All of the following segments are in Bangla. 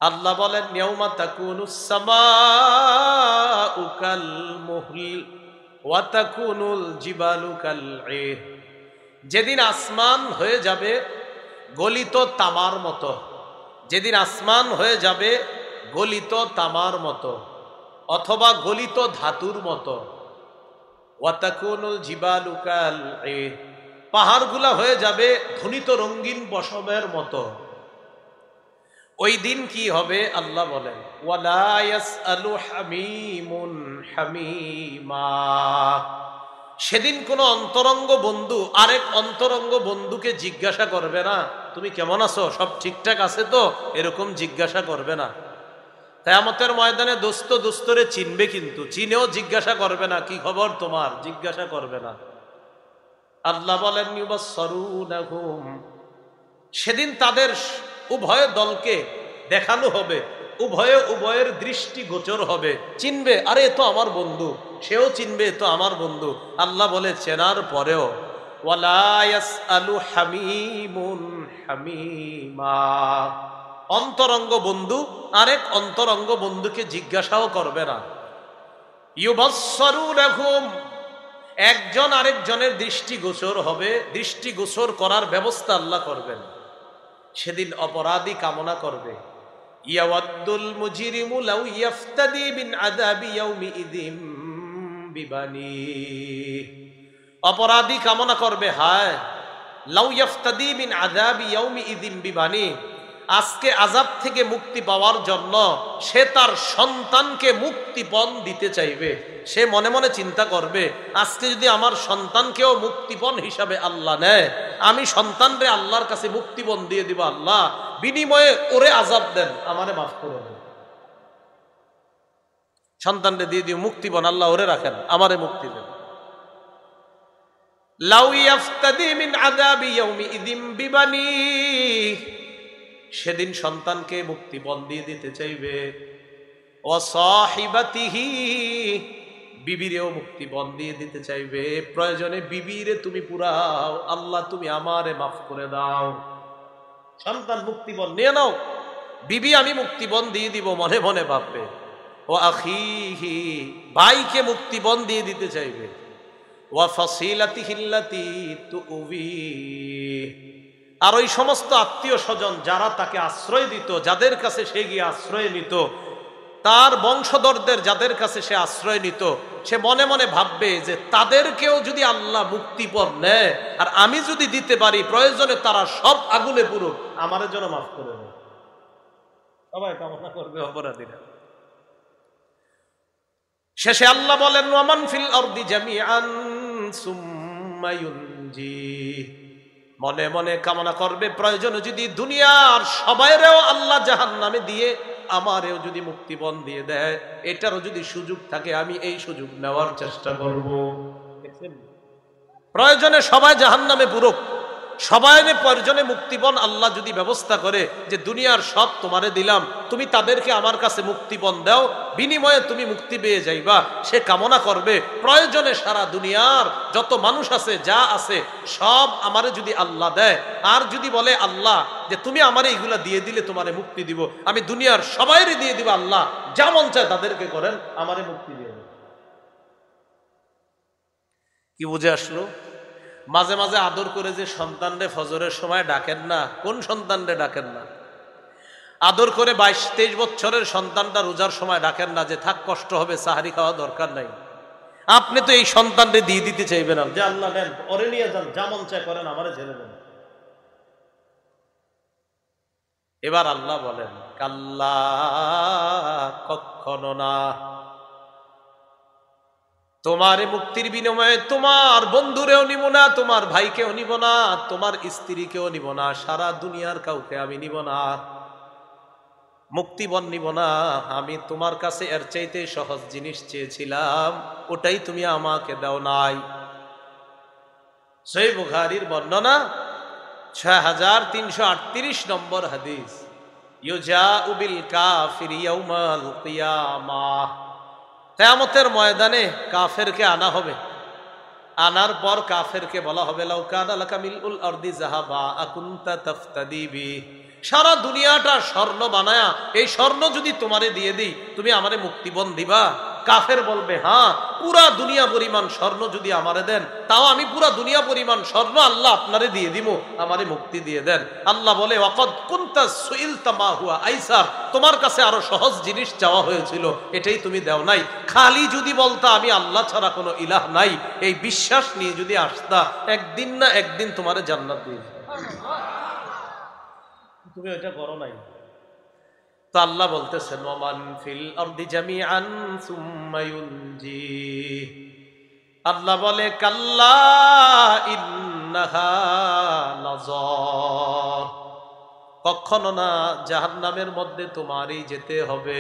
আল্লাহ বলেন ইয়াউমা তাকুনুস সামাউ কাল মুহল ওয়া তাকুনুল জিবালু কাল ঈহ। যেদিন আসমান হয়ে যাবে গলিত তামার মতো, যেদিন আসমান হয়ে যাবে গলিত তামার মতো অথবা গলিত ধাতুর মতো। ওয়া তাকুনুল জিবালু কাল ঈহ, পাহাড়গুলা হয়ে যাবে ধ্বনিত রঙিন পশমের মতো। ওই দিন কি হবে আল্লাহ বলেন ওয়ালা ইয়াসআলু হামিমুন হামিমা। সেদিন কোন অন্তরঙ্গ বন্ধু আরেক অন্তরঙ্গ বন্ধুকে জিজ্ঞাসা করবে না তুমি কেমন আছো, সব ঠিকঠাক আছে তো, এরকম জিজ্ঞাসা করবে না। কিয়ামতের ময়দানে দোস্ত দোস্তরে চিনবে, কিন্তু চিনেও জিজ্ঞাসা করবে না কি খবর তোমার, জিজ্ঞাসা করবে না। আল্লাহ বলেন ইউবাসসারুনাহুম, সেদিন তাদের উভয় দলকে দেখানো হবে, উভয়ে উভয়ের দৃষ্টি গোচর হবে, চিনবে আরে এ তো আমার বন্ধু, সেও চিনবে এ তো আমার বন্ধু। আল্লাহ বলে চেনার পরেও ওয়ালা ইয়াসআলু হামিমুন হামিমা, অন্তরঙ্গ বন্ধু আরেক অন্তরঙ্গ বন্ধুকে জিজ্ঞাসাও করবে না। ইউবাসসারুনাহুম, একজন আরেকজনের দৃষ্টি গোচর হবে, দৃষ্টি গোচর করার ব্যবস্থা আল্লাহ করবেন। সেদিন অপরাধী কামনা করবে ইয়াওয়াদ্দুল মুজরিমু লাউ ইফতাদি মিন আযাবি ইয়াউমিইযিম বিবানি, অপরাধী কামনা করবে হায় লাউ ইফতাদি মিন আযাবি ইয়াউমিইযিম বিবানি, আজকে আযাব থেকে মুক্তি পাওয়ার জন্য সে তার সন্তানকে মুক্তিপণ দিতে চাইবে। সে মনে মনে চিন্তা করবে আজকে যদি আমার সন্তানকেও মুক্তিপণ হিসাবে আল্লাহ নেয়, আমি সন্তানরে আল্লাহর কাছে মুক্তিপণ দিয়ে দিব, আল্লাহ বিনিময়ে ওরে আযাব দেন, আমারে মাফ করে দেন। সন্তানরে দিয়ে দিও মুক্তিপণ, আল্লাহ ওরে রাখেন, আমারে মুক্তি দেন। লাউ ইফতাদি মিন আযাবি ইয়াউমিইযিম বিবানি, সেদিন সন্তানকে মুক্তিপণ দিয়ে দিতে চাইবে। ওয়া সাহিবাতিহি, বিবিরেও মুক্তিপণ দিয়ে দিতে চাইবে। প্রয়োজনে বিবিরে তুমি পুরাও, আল্লাহ তুমি আমারে মাফ করে দাও। সন্তান মুক্তিপণ নিয়ে নাও, বিবি আমি মুক্তিপণ দিয়ে দিব, মনে মনে ভাববে। ও আখিহি, ভাইকে মুক্তিপণ দিয়ে দিতে চাইবে। ওয়া ফাসিলাতিহিল্লাতি তুউবি, আর ওই সমস্ত আত্মীয় স্বজন যারা তাকে আশ্রয় দিত, যাদের কাছে সে গিয়ে আশ্রয় নিত, তার বংশধরদের যাদের কাছে সে আশ্রয় নিত, সে মনে মনে ভাববে যে তাদেরকেও যদি আল্লাহ মুক্তিপণ নেয় আর আমি যদি দিতে পারি, প্রয়োজনে তারা সব আগুনে পুরুক, আমাদের জন্য মাফ করে দেয়। সবাই কামনা করবে অপরাধীরা। শেষে আল্লাহ বলেন ওয়ামান ফিল আরদি জামিআন সুম্মা ইউনজি, মনে মনে কামনা করবে প্রয়োজনে যদি দুনিয়ার সবাইরেও আল্লাহ জাহান্নামে দিয়ে আমারেও যদি মুক্তিপণ দিয়ে দেয়, এটারও যদি সুযোগ থাকে আমি এই সুযোগ নেওয়ার চেষ্টা করব। প্রয়োজনে সবাই জাহান্নামে পুরুক, সবাই প্রয়োজনে মুক্তিপণ আল্লাহ যদি ব্যবস্থা করে যে দুনিয়ার সব তোমারে দিলাম, তুমি তাদেরকে আমার কাছে মুক্তিপণ দাও, বিনিময়ে তুমি মুক্তি পেয়ে যাইবা, সে কামনা করবে প্রয়োজনে সারা দুনিয়ার যত মানুষ আছে যা আছে সব আমারে যদি আল্লাহ দেয়, আর যদি বলে আল্লাহ যে তুমি আমারে এইগুলা দিয়ে দিলে তোমারে মুক্তি দিব, আমি দুনিয়ার সবাইরে দিয়ে দিব, আল্লাহ যা মন চায় তাদেরকে করেন, আমারে মুক্তি দিয়ে দেন। কি বুঝে আসলো? মাঝে মাঝে আদর করে যে সন্তানরে ফজরের সময় ডাকেন না, কোন সন্তানরে ডাকেন না? আদর করে 22-23 বছরের সন্তানটা রোজার সময় ডাকেন না যে থাক কষ্ট হবে, সাহারি খাওয়া দরকার নাই। আপনি তো এই সন্তানরে দিয়ে দিতে চাইবেন না যে আল্লাহ নেন, ওরে নিয়ে যান, যা মন চায় করেন, আমারে ছেড়ে দেন। এবার আল্লাহ বলেন কাল্লা, কখনো না, তোমার মুক্তির বিনিময়ে তোমার বন্ধুরেও নিব না, তোমার ভাইকেও নিব না, তোমার স্ত্রীকেও নিব না, সারা দুনিয়ার কাউকে আমি নিব না, মুক্তিপণ নিব না। আমি তোমার কাছে এর চাইতে সহজ জিনিস চেয়েছিলাম, ওটাই তুমি আমাকে দাও নাই। সহিহ বুখারীর বর্ণনা 6338 নম্বর হাদিস, ইউজাউ বিল কাফিরি ইয়াউমাল কিয়ামাহ, কিয়ামতের ময়দানে কাফেরকে আনা হবে। আনার পর কাফেরকে বলা হবে লাউ কানা লাকা মিলউল আরদি যাহাবা আকুনতা তাফতাদি বি, সারা দুনিয়াটা স্বর্ণ বানায়া এই স্বর্ণ যদি তোমারে দিয়ে দিই, তুমি আমারে মুক্তিপণ দিবা? কাফের বলবে হ্যাঁ, পুরা দুনিয়া পরিমাণ স্বর্ণ যদি আমারে দেন, তাও আমি পুরা দুনিয়া পরিমাণ স্বর্ণ আল্লাহ আপনারে দিয়ে দিব, আমারে মুক্তি দিয়ে দেন। আল্লাহ বলে ওয়াকাদ কুনতা সুইলতা মা হুয়া আইসার, তোমার কাছে আরো সহজ জিনিস চাওয়া হয়েছিল, এটাই তুমি দাও নাই। খালি যদি বলতা আমি আল্লাহ ছাড়া কোনো ইলাহ নাই, এই বিশ্বাস নিয়ে যদি আসতা, একদিন না একদিন তোমারে জান্নাত দিয়ে দিত। তুমি ওইটা করো নাই। তো আল্লাহ বলতেছেন ওয়ামান ফিল আরদি জামিআন সুম্মা ইউনজি, আল্লাহ বলে কাল্লা ইন্নাহা লাযা, কখনো না জাহান্নামের মধ্যে তোমারই যেতে হবে।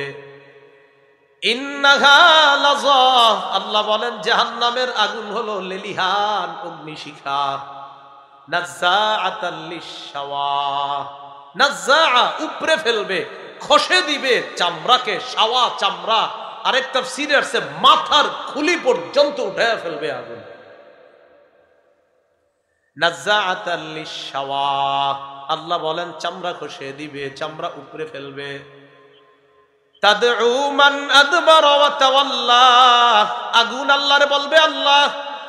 ইন্নাহা লাযা, আল্লাহ বলেন জাহান্নামের আগুন হলো লেলিহান অগ্নিশিখা। নাজ্জাআতাল লিশশাওয়া, নাজ্জাআ উপরে ফেলবে, খসে দিবে চামড়াকে, শাওয়া চামড়া। আরেক তাফসীরে আছে মাথার খুলি পর্যন্ত উঠায় ফেলবে আগুন। নাজ্জাআতাল লিশশাওয়া, আল্লাহ বলেন চামড়া খসে দিবে, চামড়া উপরে ফেলবে। তাদউ মান আদবারা ওয়া তাওয়াল্লা, আগুন আল্লাহরে বলবে আল্লাহ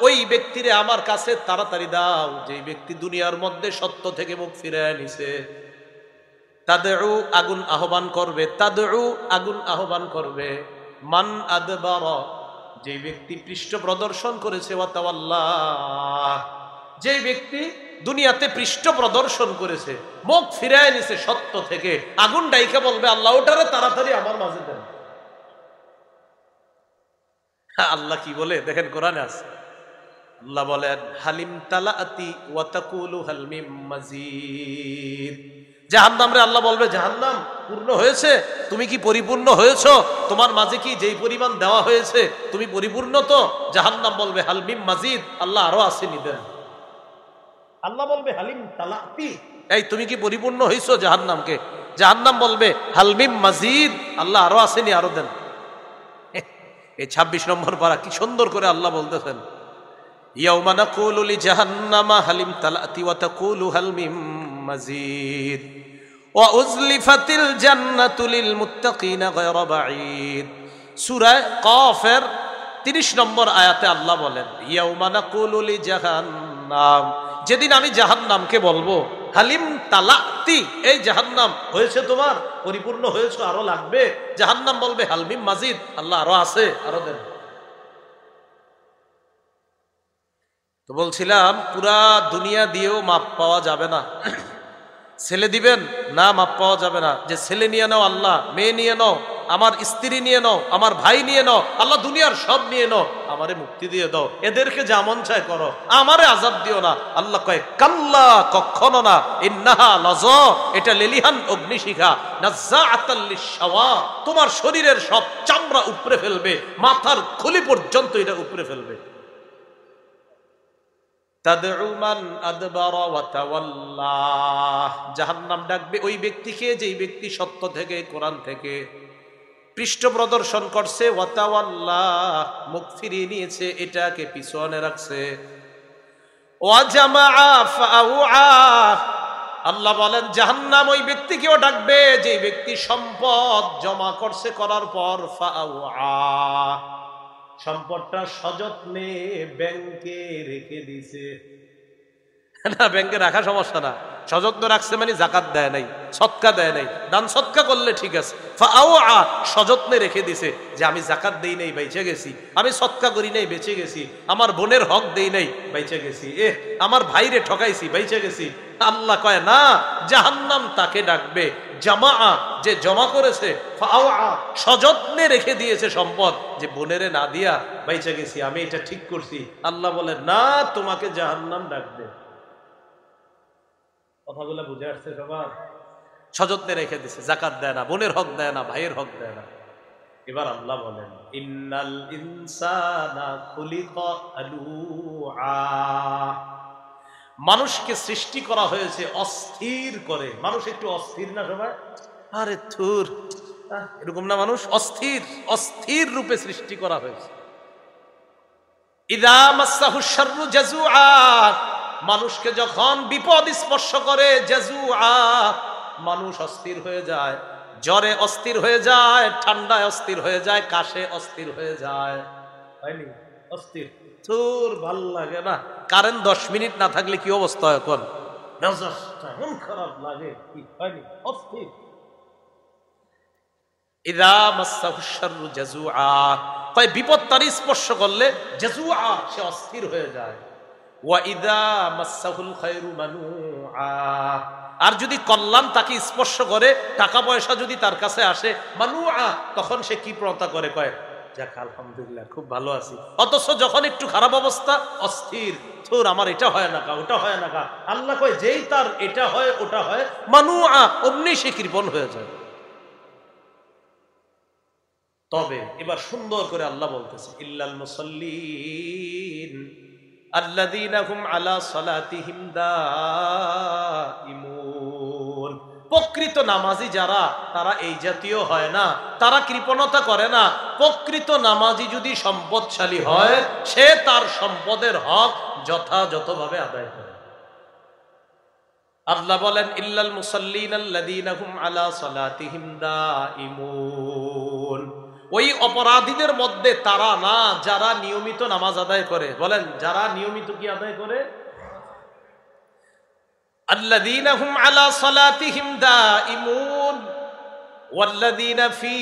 ওই ব্যক্তিরে আমার কাছে তাড়াতাড়ি দাও, যে ব্যক্তি দুনিয়ার মধ্যে সত্য থেকে মুখ ফিরায় নিছে। তাদউ, আগুন আহ্বান করবে, তাদউ আগুন আহ্বান করবে। মান আদবারা, যে ব্যক্তি পৃষ্ঠ প্রদর্শন করেছে, ওয়া তাওয়াল্লাহ, যে ব্যক্তি দুনিয়াতে পৃষ্ঠ প্রদর্শন করেছে, মুখ ফিরায় নিছে সত্য থেকে, আগুন ডাইকা বলবে আল্লাহ ওটারে তাড়াতাড়ি আমার মাঝে দেন। আল্লাহ কি বলে দেখেন কোরআনে আছে, আল্লাহ বলেন হালিম তালাতি ওয়া তাকুলু হাল মিম মাজিদ। জাহান্নাম রে আল্লাহ বলবে জাহান্নাম পূর্ণ হয়েছে, তুমি কি পরিপূর্ণ হয়েছো? তোমার মাঝে কি যেই পরিমাণ দেওয়া হয়েছে তুমি পরিপূর্ণ তো? জাহান্নাম বলবে হাল মিম মাজিদ, আল্লাহ আরো আসেনি দেন। আল্লাহ বলবে হালিম তালাতি, এই তুমি কি পরিপূর্ণ হয়েছো জাহান্নামকে? জাহান্নাম বলবে হাল মিম মাজিদ, আল্লাহ আরো আসেনি, আরো দেন। এই 26 নম্বর পারা কি সুন্দর করে আল্লাহ বলতেছেন, ইয়াউমা নাকুলু লিজাহান্নামা হালিম তালাতি ওয়া তাকুলু হাল মিম মাজিদ ওয়া উজলিফাতিল জান্নাতু লিল মুত্তাকিনা গায়রা বাঈদ। সূরা কাফের 30 নম্বর আয়াতে আল্লাহ বলেন ইয়াউমা নাকুলু লিজাহান্নাম, যেদিন আমি জাহান্নামকে বলবো হালিম তালাতি, এই জাহান্নাম হয়েছে তোমার, পরিপূর্ণ হয়েছে, আরো লাগবে? জাহান্নাম বলবে হালমিম মাজিদ, আল্লাহ আরো আছে, আরো দেন। তো বলছিলাম পুরা দুনিয়া দিয়েও মাপ পাওয়া যাবে না। ছেলে দিবেন না, মাপ পাওয়া যাবে না। যে ছেলে নিয়ে নাও আল্লাহ, মেয়ে নিয়ে নাও, আমার স্ত্রী নিয়ে নাও, আমার ভাই নিয়ে নাও, আল্লাহ দুনিয়ার সব নিয়ে নাও, আমারে মুক্তি দিয়ে দাও, এদেরকে যা মন চায় করো, আমারে আযাব দিও না। আল্লাহ কয় কাল্লা, কখনো না, ইন্নাহা লাযা, এটা লেলিহান অগ্নিশিখা, নাজ্জাআতাল লিশশাওয়া, তোমার শরীরের সব চামড়া উপরে ফেলবে, মাথার খুলি পর্যন্ত এটা উপরে ফেলবে। তাদউ মান আদবারা ওয়া তাওয়াল্লা, জাহান্নাম ডাকবে ওই ব্যক্তিকে যেই ব্যক্তি সত্য থেকে, কোরআন থেকে পৃষ্ঠ প্রদর্শন করছে, ওয়া তাওয়াল্লা, মুখ ফিরিয়ে নিয়েছে, এটাকে পিছনে রাখছে। ওয়া জামাআ ফাআউআ, আল্লাহ বলেন জাহান্নাম ওই ব্যক্তিকেও ডাকবে যেই ব্যক্তি সম্পদ জমা করছে, করার পর ফাআউআ, সম্পদটা সযত্নে ব্যাংকে রেখে দিছে। না, ব্যাংকে রাখা সমস্যা না, সযত্ন রাখছে মানে যাকাত দেয় নাই, সদকা দেয় নাই, দান সদকা করলে ঠিক আছে। ফাআউআ, সযত্নে রেখে দিছে, যে আমি যাকাত দেই নাই বেঁচে গেছি, আমি সদকা করি নাই বেঁচে গেছি, আমার বোনের হক দেই নাই বেঁচে গেছি, আমার ভাইরে ঠকাইছি বেঁচে গেছি। আল্লাহ কয় না, জাহান্নাম তাকে ডাকবে জামাআ, যে জমা করেছে, ফাআউআ, সযত্নে রেখে দিয়েছে সম্পদ, যে বোনেরে না দিয়া বেঁচে গেছি, আমি এটা ঠিক করছি। আল্লাহ বলে না, তোমাকে জাহান্নাম ডাকবে। কথাগুলো বুঝে আসছে সবার? সযত্নে রেখে দিছে, যাকাত দেয় না, বোনের হক দেয় না, ভাইয়ের হক দেয় না। এবার আল্লাহ বলেন ইন্নাল ইনসানা খুলিকা হালুআ, মানুষকে সৃষ্টি করা হয়েছে অস্থির করে। মানুষ একটু অস্থির না সবাই? আরে থুর, এরকম না, মানুষ অস্থির, অস্থির রূপে সৃষ্টি করা হয়েছে। ইযা মাসসাহুশ শাররু জাযুআ, মানুষকে যখন বিপদ স্পর্শ করে, জাযুআ, মানুষ অস্থির হয়ে যায়, জ্বরে অস্থির হয়ে যায়, ঠান্ডায় অস্থির হয়ে যায়, কাশে অস্থির হয়ে যায়, হয়নি? অস্থির তোর ভাল লাগে না। কারেন্ট 10 মিনিট না থাকলে কি অবস্থা হয়? এখন মেজাজটা এমন খারাপ লাগে, কি হয়নি? অস্থির। ইদা মাসসাহু শাররু জাজুআ, কয় বিপদ তার স্পর্শ করলে জাজুআ, সে অস্থির হয়ে যায়। ওয়া ইদা মাসসাহুল খায়রু মানুআ, আর যদি কল্যাণ তাকে স্পর্শ করে, টাকা পয়সা যদি তার কাছে আসে, মানুআ, তখন সে কি প্রণতা করে, কয় যাক আলহামদুলিল্লাহ খুব ভালো আছি। অথচ যখন একটু খারাপ অবস্থা, অস্থির, তোর আমার এটা হয় না কা, ওটা হয় না কা। আল্লাহ কয় যেই তার এটা হয় ওটা হয়, মানুআ, অমনি সে কৃপণ হয়ে যায়। তবে এবার সুন্দর করে আল্লাহ বলতেছে, ইল্লাল মুসাল্লিন আল্লাযীনা হুম আলা সালাতিহিম দাঈমুন, প্রকৃত নামাজি যারা, তারা এই জাতীয় হয় না, তারা কৃপণতা করে না। প্রকৃত নামাজি যদি সম্পদশালী হয়, সে তার সম্পদের হক যথাযথভাবে আদায় করে। আল্লাহ বলেন, ইল্লাল মুসাল্লিন আল্লাযীনা হুম আলা সালাতিহিম দাঈমুন, ওই অপরাধীদের মধ্যে তারা না যারা নিয়মিত নামাজ আদায় করে। বলেন, যারা নিয়মিত কি আদায় করে? আল্লাযীনা হুম আলা সালাতিহিম দাঈমুন ওয়াল্লাযীনা ফী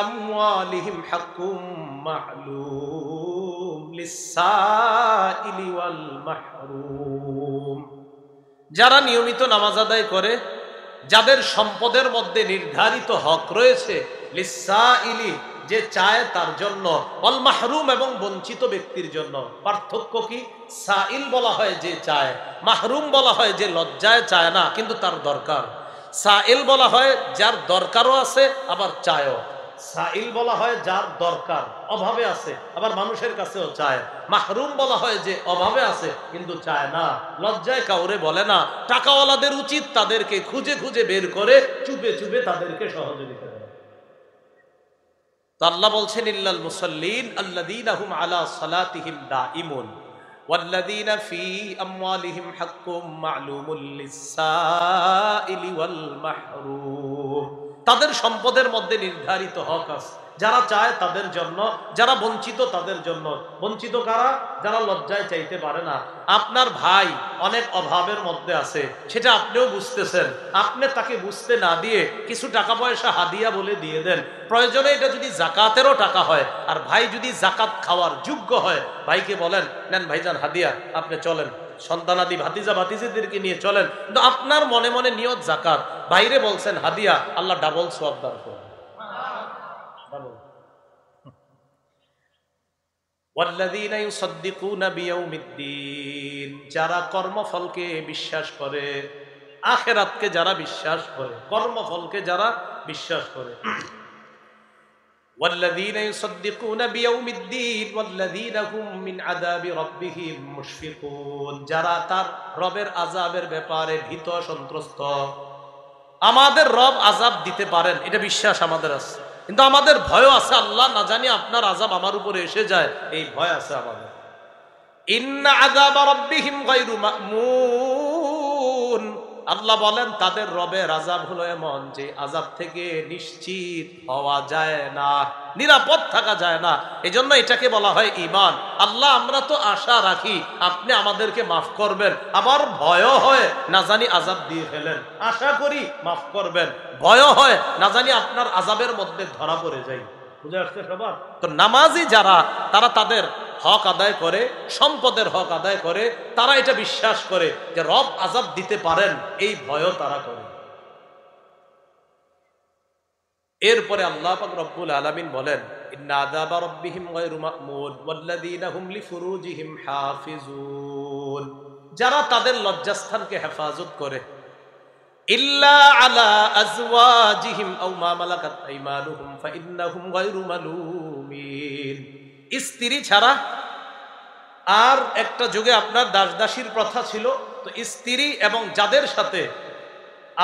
আমওয়ালিহিম হাক্কুম মা'লুম লিস-সাইলি ওয়াল মাহরুম, যারা নিয়মিত নামাজ আদায় করে, যাদের সম্পদের মধ্যে নির্ধারিত হক রয়েছে, লিস-সাইলি, যে চায় তার জন্য, ওয়াল মাহরুম, এবং বঞ্চিত ব্যক্তির জন্য। পার্থক্য কি? সাইল বলা হয় যে চায়, মাহরুম বলা হয় যে লজ্জায় চায় না কিন্তু তার দরকার। সাইল বলা হয় যার দরকারও আছে আবার চায়ও। সাইল বলা হয় যার দরকার, অভাবে আছে, আবার মানুষের কাছেও চায়। মাহরুম বলা হয় যে অভাবে আছে কিন্তু চায় না, লজ্জায় কাউরে বলে না। টাকাওয়ালাদের উচিত তাদেরকে খুঁজে খুঁজে বের করে চুপে চুপে তাদেরকে সহযোগিতা করে। তো আল্লাহ বলছেন, ইল্লাল মুসাল্লিন আল্লাযীনা হুম আলা সালাতিহিম দাঈমুন ওয়াল্লাযীনা ফী আমওয়ালিহিম হাক্কুম মা'লুমুল লিস-সাইলি ওয়াল মাহরুম, তাদের সম্পদের মধ্যে নির্ধারিত হক আছে, যারা চায় তাদের জন্য, যারা বঞ্চিত তাদের জন্য। বঞ্চিত কারা? যারা লজ্জায় চাইতে পারে না। আপনার ভাই অনেক অভাবের মধ্যে আছে, সেটা আপনিও বুঝতেছেন, আপনি তাকে বুঝতে না দিয়ে কিছু টাকা পয়সা হাদিয়া বলে দিয়ে দেন। প্রয়োজনে এটা যদি জাকাতেরও টাকা হয়, আর ভাই যদি জাকাত খাওয়ার যোগ্য হয়, ভাইকে বলেন, নেন ভাইজান হাদিয়া, আপনি চলেন, সন্তানাদি ভাতিজা ভাতিজিদেরকে নিয়ে চলেন, কিন্তু আপনার মনে মনে নিয়ত জাকাত, বাইরে বলছেন হাদিয়া, আল্লাহ ডাবল সওয়াব দান করবেন। ওয়াল্লাযীনা ইউসাদ্দিকুনা বিয়াউমিদ্দিন, যারা কর্মফলকে বিশ্বাস করে, আখিরাতকে যারা বিশ্বাস করে, কর্মফলকে যারা বিশ্বাস করে। ওয়াল্লাযীনা ইউসাদ্দিকুনা বিয়াউমিদ্দিন ওয়াল্লাযীনা হুম মিন আযাবি রাব্বিহিম মুশফিকুন, যারা তার রবের আযাবের ব্যাপারে ভীত সন্ত্রস্ত। আমাদের রব আযাব দিতে পারেন, এটা বিশ্বাস আমাদের আছে, কিন্তু আমাদের ভয় আছে, আল্লাহ না জানি আপনার আযাব আমার উপরে এসে যায়, এই ভয় আছে আমাদের। ইন্না আযাবা রাব্বিহিম গায়রু মা'মুন, আল্লাহ বলেন তাদের রবের আযাব হলো এমন যে আযাব থেকে নিশ্চিত হওয়া যায় না, নিরাপদ থাকা যায় না। এজন্য এটাকে বলা হয় ঈমান। আল্লাহ, আমরা তো আশা রাখি আপনি আমাদেরকে মাফ করবেন, আবার ভয় হয় না জানি আযাব দিয়ে ফেলেন। আশা করি মাফ করবেন, ভয় হয় না জানি আপনার আযাবের মধ্যে ধরা পড়ে যাই। বুঝে আসছে সবার? তো নামাজি যারা, তারা তাদের হক আদায় করে, সম্পদের হক আদায় করে, তারা এটা বিশ্বাস করে যে রব আযাব দিতে পারেন, এই ভয়ও তারা করে। এরপরে আল্লাহ পাক রব্বুল আলামিন বলেন, ইন্না আযাবা রাব্বিহিম গায়রু মা'মুন ওয়াল্লাযীনা হুম লিফুরুজিহিম হাফিজুন, যারা তাদের লজ্জাস্থানকে হেফাজত করে, ইল্লা আলা আজওয়াজিহিম আও মা মালাকাত আইমানুহুম ফাইন্নাহুম গায়রু মালুমিন, স্ত্রী ছাড়া। আর একটা যুগে আপনার দাসদাসীর প্রথা ছিল, তো স্ত্রী এবং যাদের সাথে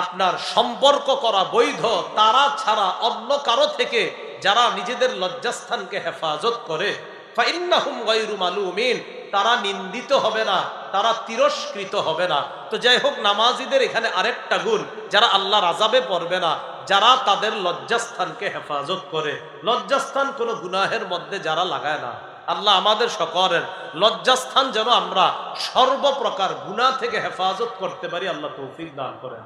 আপনার সম্পর্ক করা বৈধ, তারা ছাড়া অন্য কারো থেকে যারা নিজেদের লজ্জাস্থানকে হেফাজত করে, ফাইন্নাহুম গায়রু মালুমিন, তারা নিন্দিত হবে না, তারা তিরস্কৃত হবে না। তো যাই হোক, নামাজিদের এখানে আরেকটা গুণ, যারা আল্লাহর আযাবে পড়বে না, যারা তাদের লজ্জাস্থানকে হেফাজত করে। লজ্জাস্থান কোনো গুনাহের মধ্যে যারা লাগায় না। আল্লাহ আমাদের সকলের লজ্জাস্থান যেন আমরা সর্বপ্রকার গুনাহ থেকে হেফাজত করতে পারি, আল্লাহ তৌফিক দান করেন।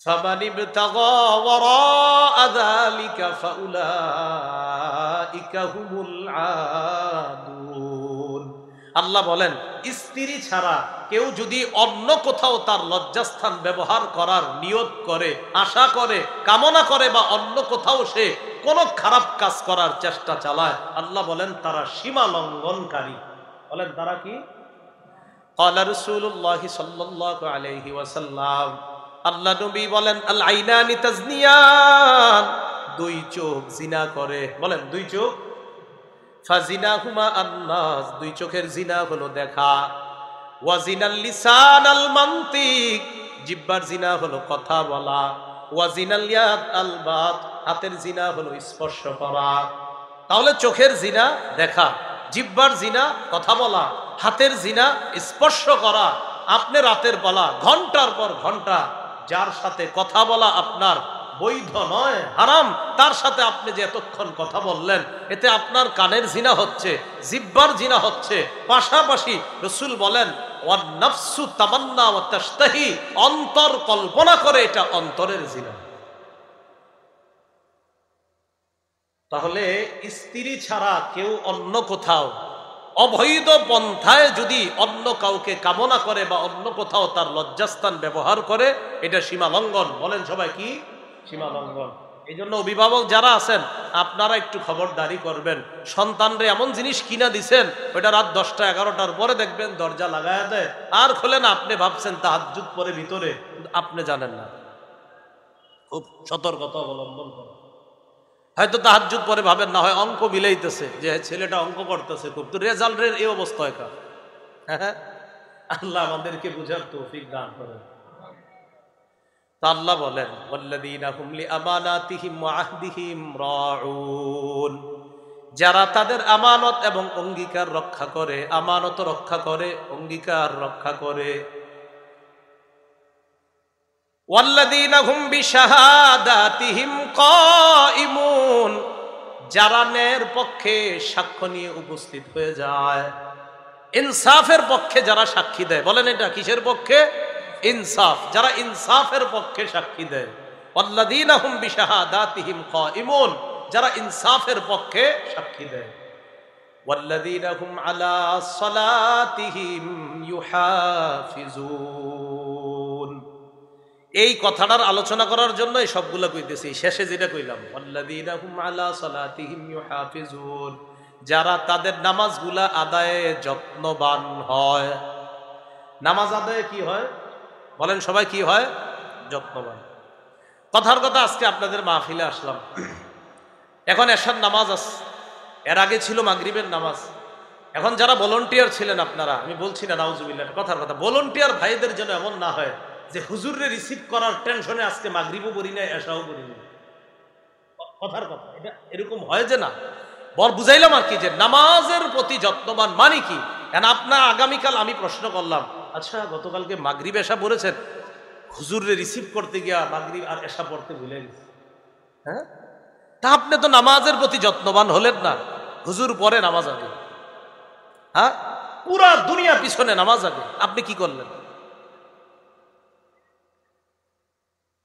فَمَنِ ابْتَغَى وَرَاءَ ذَلِكَ فَأُولَئِكَ هُمُ الْعَادُونَ। আল্লাহ বলেন, স্ত্রী ছাড়া কেউ যদি অন্য কোথাও তার লজ্জাস্থান ব্যবহার করার নিয়ত করে, আশা করে, কামনা করে, বা অন্য কোথাও সে কোনো খারাপ কাজ করার চেষ্টা চালায়, আল্লাহ বলেন তারা সীমা লঙ্ঘনকারী। বলেন তারা কি? ক্বালা রাসূলুল্লাহ সাল্লাল্লাহু আলাইহি ওয়াসাল্লাম, আল্লাহ নবী বলেন, আল আইনানি তাজনিয়ান, দুই চোখ জিনা করে। বলেন দুই চোখ। ফাজিনাহুমা আন্নাস, দুই চোখের জিনা হলো দেখা। ওয়া জিনাল লিসান আল মানতিক, জিহ্বার জিনা হলো কথা বলা। ওয়া জিনাল ইয়াদ আল বাত, হাতের জিনা হলো স্পর্শ করা। তাহলে চোখের জিনা দেখা, জিহ্বার জিনা কথা বলা, হাতের জিনা স্পর্শ করা। আপনি রাতের বেলা ঘন্টার পর ঘন্টা যার সাথে কথা বলা আপনার বৈধ নয়, হারাম, তার সাথে আপনি যে এতক্ষণ কথা বললেন, এতে আপনার কানের জিনা হচ্ছে, জিহ্বার জিনা হচ্ছে। পাশাপাশি রাসূল বলেন, ওয়ান নাফসু তামান্না ওয়া তাশতাহি, অন্তর কল্পনা করে, এটা অন্তরের জিনা। তাহলে স্ত্রী ছাড়া কেউ অন্য কোথাও অবৈধ পন্থায় যদি অন্য কাউকে কামনা করে বা অন্য কোথাও তার লজ্জাস্থান ব্যবহার করে, এটা সীমা লঙ্ঘন। বলেন সবাই কি? সীমা লঙ্ঘন। এই জন্য অভিভাবক যারা আছেন, আপনারা একটু খবরদারি করবেন। সন্তানরে এমন জিনিস কিনা দিছেন, ওইটা রাত 10টা 11টার পরে দেখবেন দরজা লাগায় দেয়, আর খোলেন, আপনি ভাবছেন তাহাজ্জুদ পরে ভিতরে, আপনি জানেন না। খুব সতর্কতা অবলম্বন করেন। হয়তো তাহাজ্জুদ পরে ভাবেন না হয় অঙ্ক মিলাইতেছে, যে ছেলেটা অঙ্ক করতেছে খুব, তো রেজাল্টের এই অবস্থা হয় কা। আল্লাহ আমাদেরকে বুঝার তৌফিক দান করেন। তা আল্লাহ বলেন, ওয়াল্লাযীনা হুম লিআমানাতিহিম ওয়া আহদিহিম রাউন, যারা তাদের আমানত এবং অঙ্গীকার রক্ষা করে, আমানত রক্ষা করে, অঙ্গীকার রক্ষা করে। ওয়াল্লাযীনা হুম বিশাহাদাতিহিম কায়িমুন, যারা ন্যায়ের পক্ষে সাক্ষ্য নিয়ে উপস্থিত হয়ে যায়, ইনসাফের পক্ষে যারা সাক্ষী দেয়। বলেন এটা কিসের পক্ষে? ইনসাফ। যারা ইনসাফের পক্ষে সাক্ষী দেয়। ওয়াল্লাযীনা হুম বিশাহাদাতিহিম কায়িমুন, যারা ইনসাফের পক্ষে সাক্ষী দেয়। ওয়াল্লাযীনা হুম আলা সালাতিহিম ইউহাফিজুন। এই কথাটার আলোচনা করার জন্য এই সবগুলো কইতেছি। শেষে যেটা কইলাম, ওয়াল্লাযীনা হুম আলা সালাতিহিম ইউহাফিজুন, যারা তাদের নামাজগুলা আদায়ে যত্নবান হয়। নামাজ আদায়ে কি হয়? বলেন সবাই কি হয়? যত্নবান। কথার কথা, আজকে আপনাদের মাহফিলে আসলাম, এখন এশার নামাজ আছে, এর আগে ছিল মাগরিবের নামাজ। এখন যারা ভলান্টিয়ার ছিলেন আপনারা, আমি বলছি না নাউজুবিল্লাহ, কথার কথা, ভলান্টিয়ার ভাইদের জন্য এমন না হয় যে হুজুররে রিসিভ করার টেনশনে আজকে মাগরিবও পড়ি না, এশাও পড়ি না। কথার কথা, এটা এরকম হয় যে না, বুঝাইলাম আর কি, যে নামাজের প্রতি যত্নবান মানে কি। কেন আপনার আগামীকাল আমি প্রশ্ন করলাম, আচ্ছা গতকালকে মাগরিব এশা পড়েছেন, হুজুররে রিসিভ করতে গিয়া মাগরিব আর এশা পড়তে ভুলে গেছে। হ্যাঁ, তা আপনি তো নামাজের প্রতি যত্নবান হলেন না। হুজুর পরে নামাজ আগে, হ্যাঁ, পুরা দুনিয়া পিছনে নামাজ আগে, আপনি কি করলেন?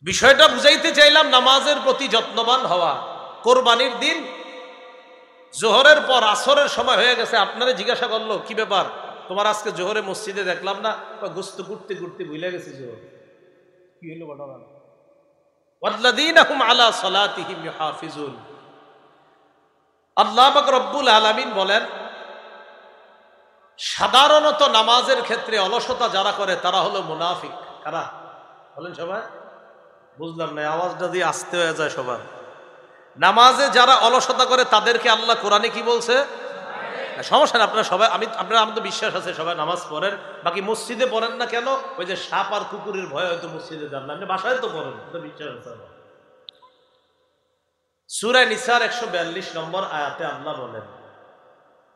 বিষয়টা বুঝাইতে চাইলাম, নামাজের প্রতি যত্নবান হওয়া। কোরবানির দিন জোহরের পর আসরের সময় হয়ে গেছে, আপনারা জিজ্ঞাসা করলো কি ব্যাপার তোমার, আজকে জোহরে মসজিদে দেখলাম না, গোস্ত কুটতে কুটতে ভুলে গেছে। জোহর কি হলো ঘটনা? ওয়াল্লাযীনা হুম আলা সালাতিহিম ইউহাফিজুন। আল্লাহ পাক রব্বুল আলামিন বলেন, সাধারণত নামাজের ক্ষেত্রে অলসতা যারা করে তারা হলো মুনাফিক। কারা? বলেন সবাই। বুঝলাম না, আওয়াজটা দিয়ে আসতে হয়ে যায় সবার। নামাজে যারা অলসতা করে তাদেরকে আল্লাহ কোরআনে কি বলছে? সমস্যা না, আপনারা সবাই, আপনারা, আমার তো বিশ্বাস আছে সবাই নামাজ পড়েন, বাকি মসজিদে পড়েন না কেন? ওই যে সাপ আর কুকুরের ভয়ে হয়তো মসজিদে যান না, আপনি বাসায় তো পড়েন, তো বিশ্বাস আছে। সূরা নিসার 142 নম্বর আয়াতে আল্লাহ বলেন,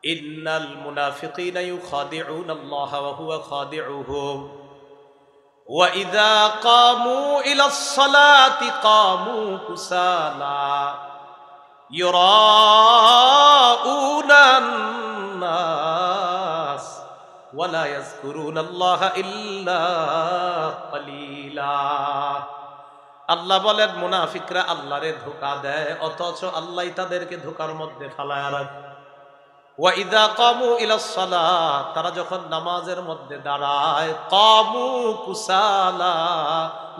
ইন্নাল মুনাফিকিনা ইউখাদিউনা আল্লাহ ওয়া হুয়া খাদিউহুম ওয়া ইযা কামু ইলাস সালাতি কামু কুসালা ইউরাউনান নাস ওয়া লা ইয়াযকুরুনাল্লাহা ইল্লা কালিলা। আল্লাহ বলেন মুনাফিকরা আল্লাহরে ধোঁকা দেয়, অথচ আল্লাহ তাদেরকে ধোঁকার মধ্যে ফালায়া রাখে। ওয়া ইযা কামু ইলাস সালাত, তারা যখন নামাজের মধ্যে দাঁড়ায়, কামু কুসালা,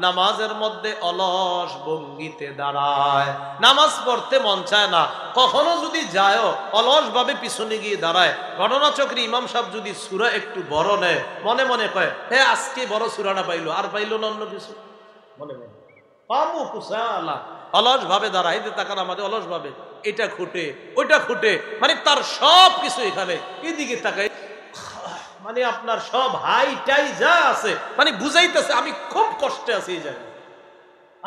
নামাজের মধ্যে অলস ভঙ্গিতে দাঁড়ায়। নামাজ পড়তে মন চায় না, কখনো যদি যায় অলস ভাবে পিছনে গিয়ে দাঁড়ায়। ঘটনাচক্রে ইমাম সাহেব যদি সূরা একটু বড় নেয়, মনে মনে কয় হে আজকে বড় সূরাটা পাইলো, আর পাইলো না অন্য কিছু, মনে মনে কামু কুসালা, অলস ভাবে দাঁড়ায়। তাকান আমাদের অলস ভাবে এটা খুঁটে ওইটা খুঁটে, মানে তার সব কিছু এখানে, এদিকে তাকাই, মানে আপনার সব হাই টাই যা আছে, মানে বুঝাইতেছে আমি খুব কষ্টে আছি এই জায়গায়,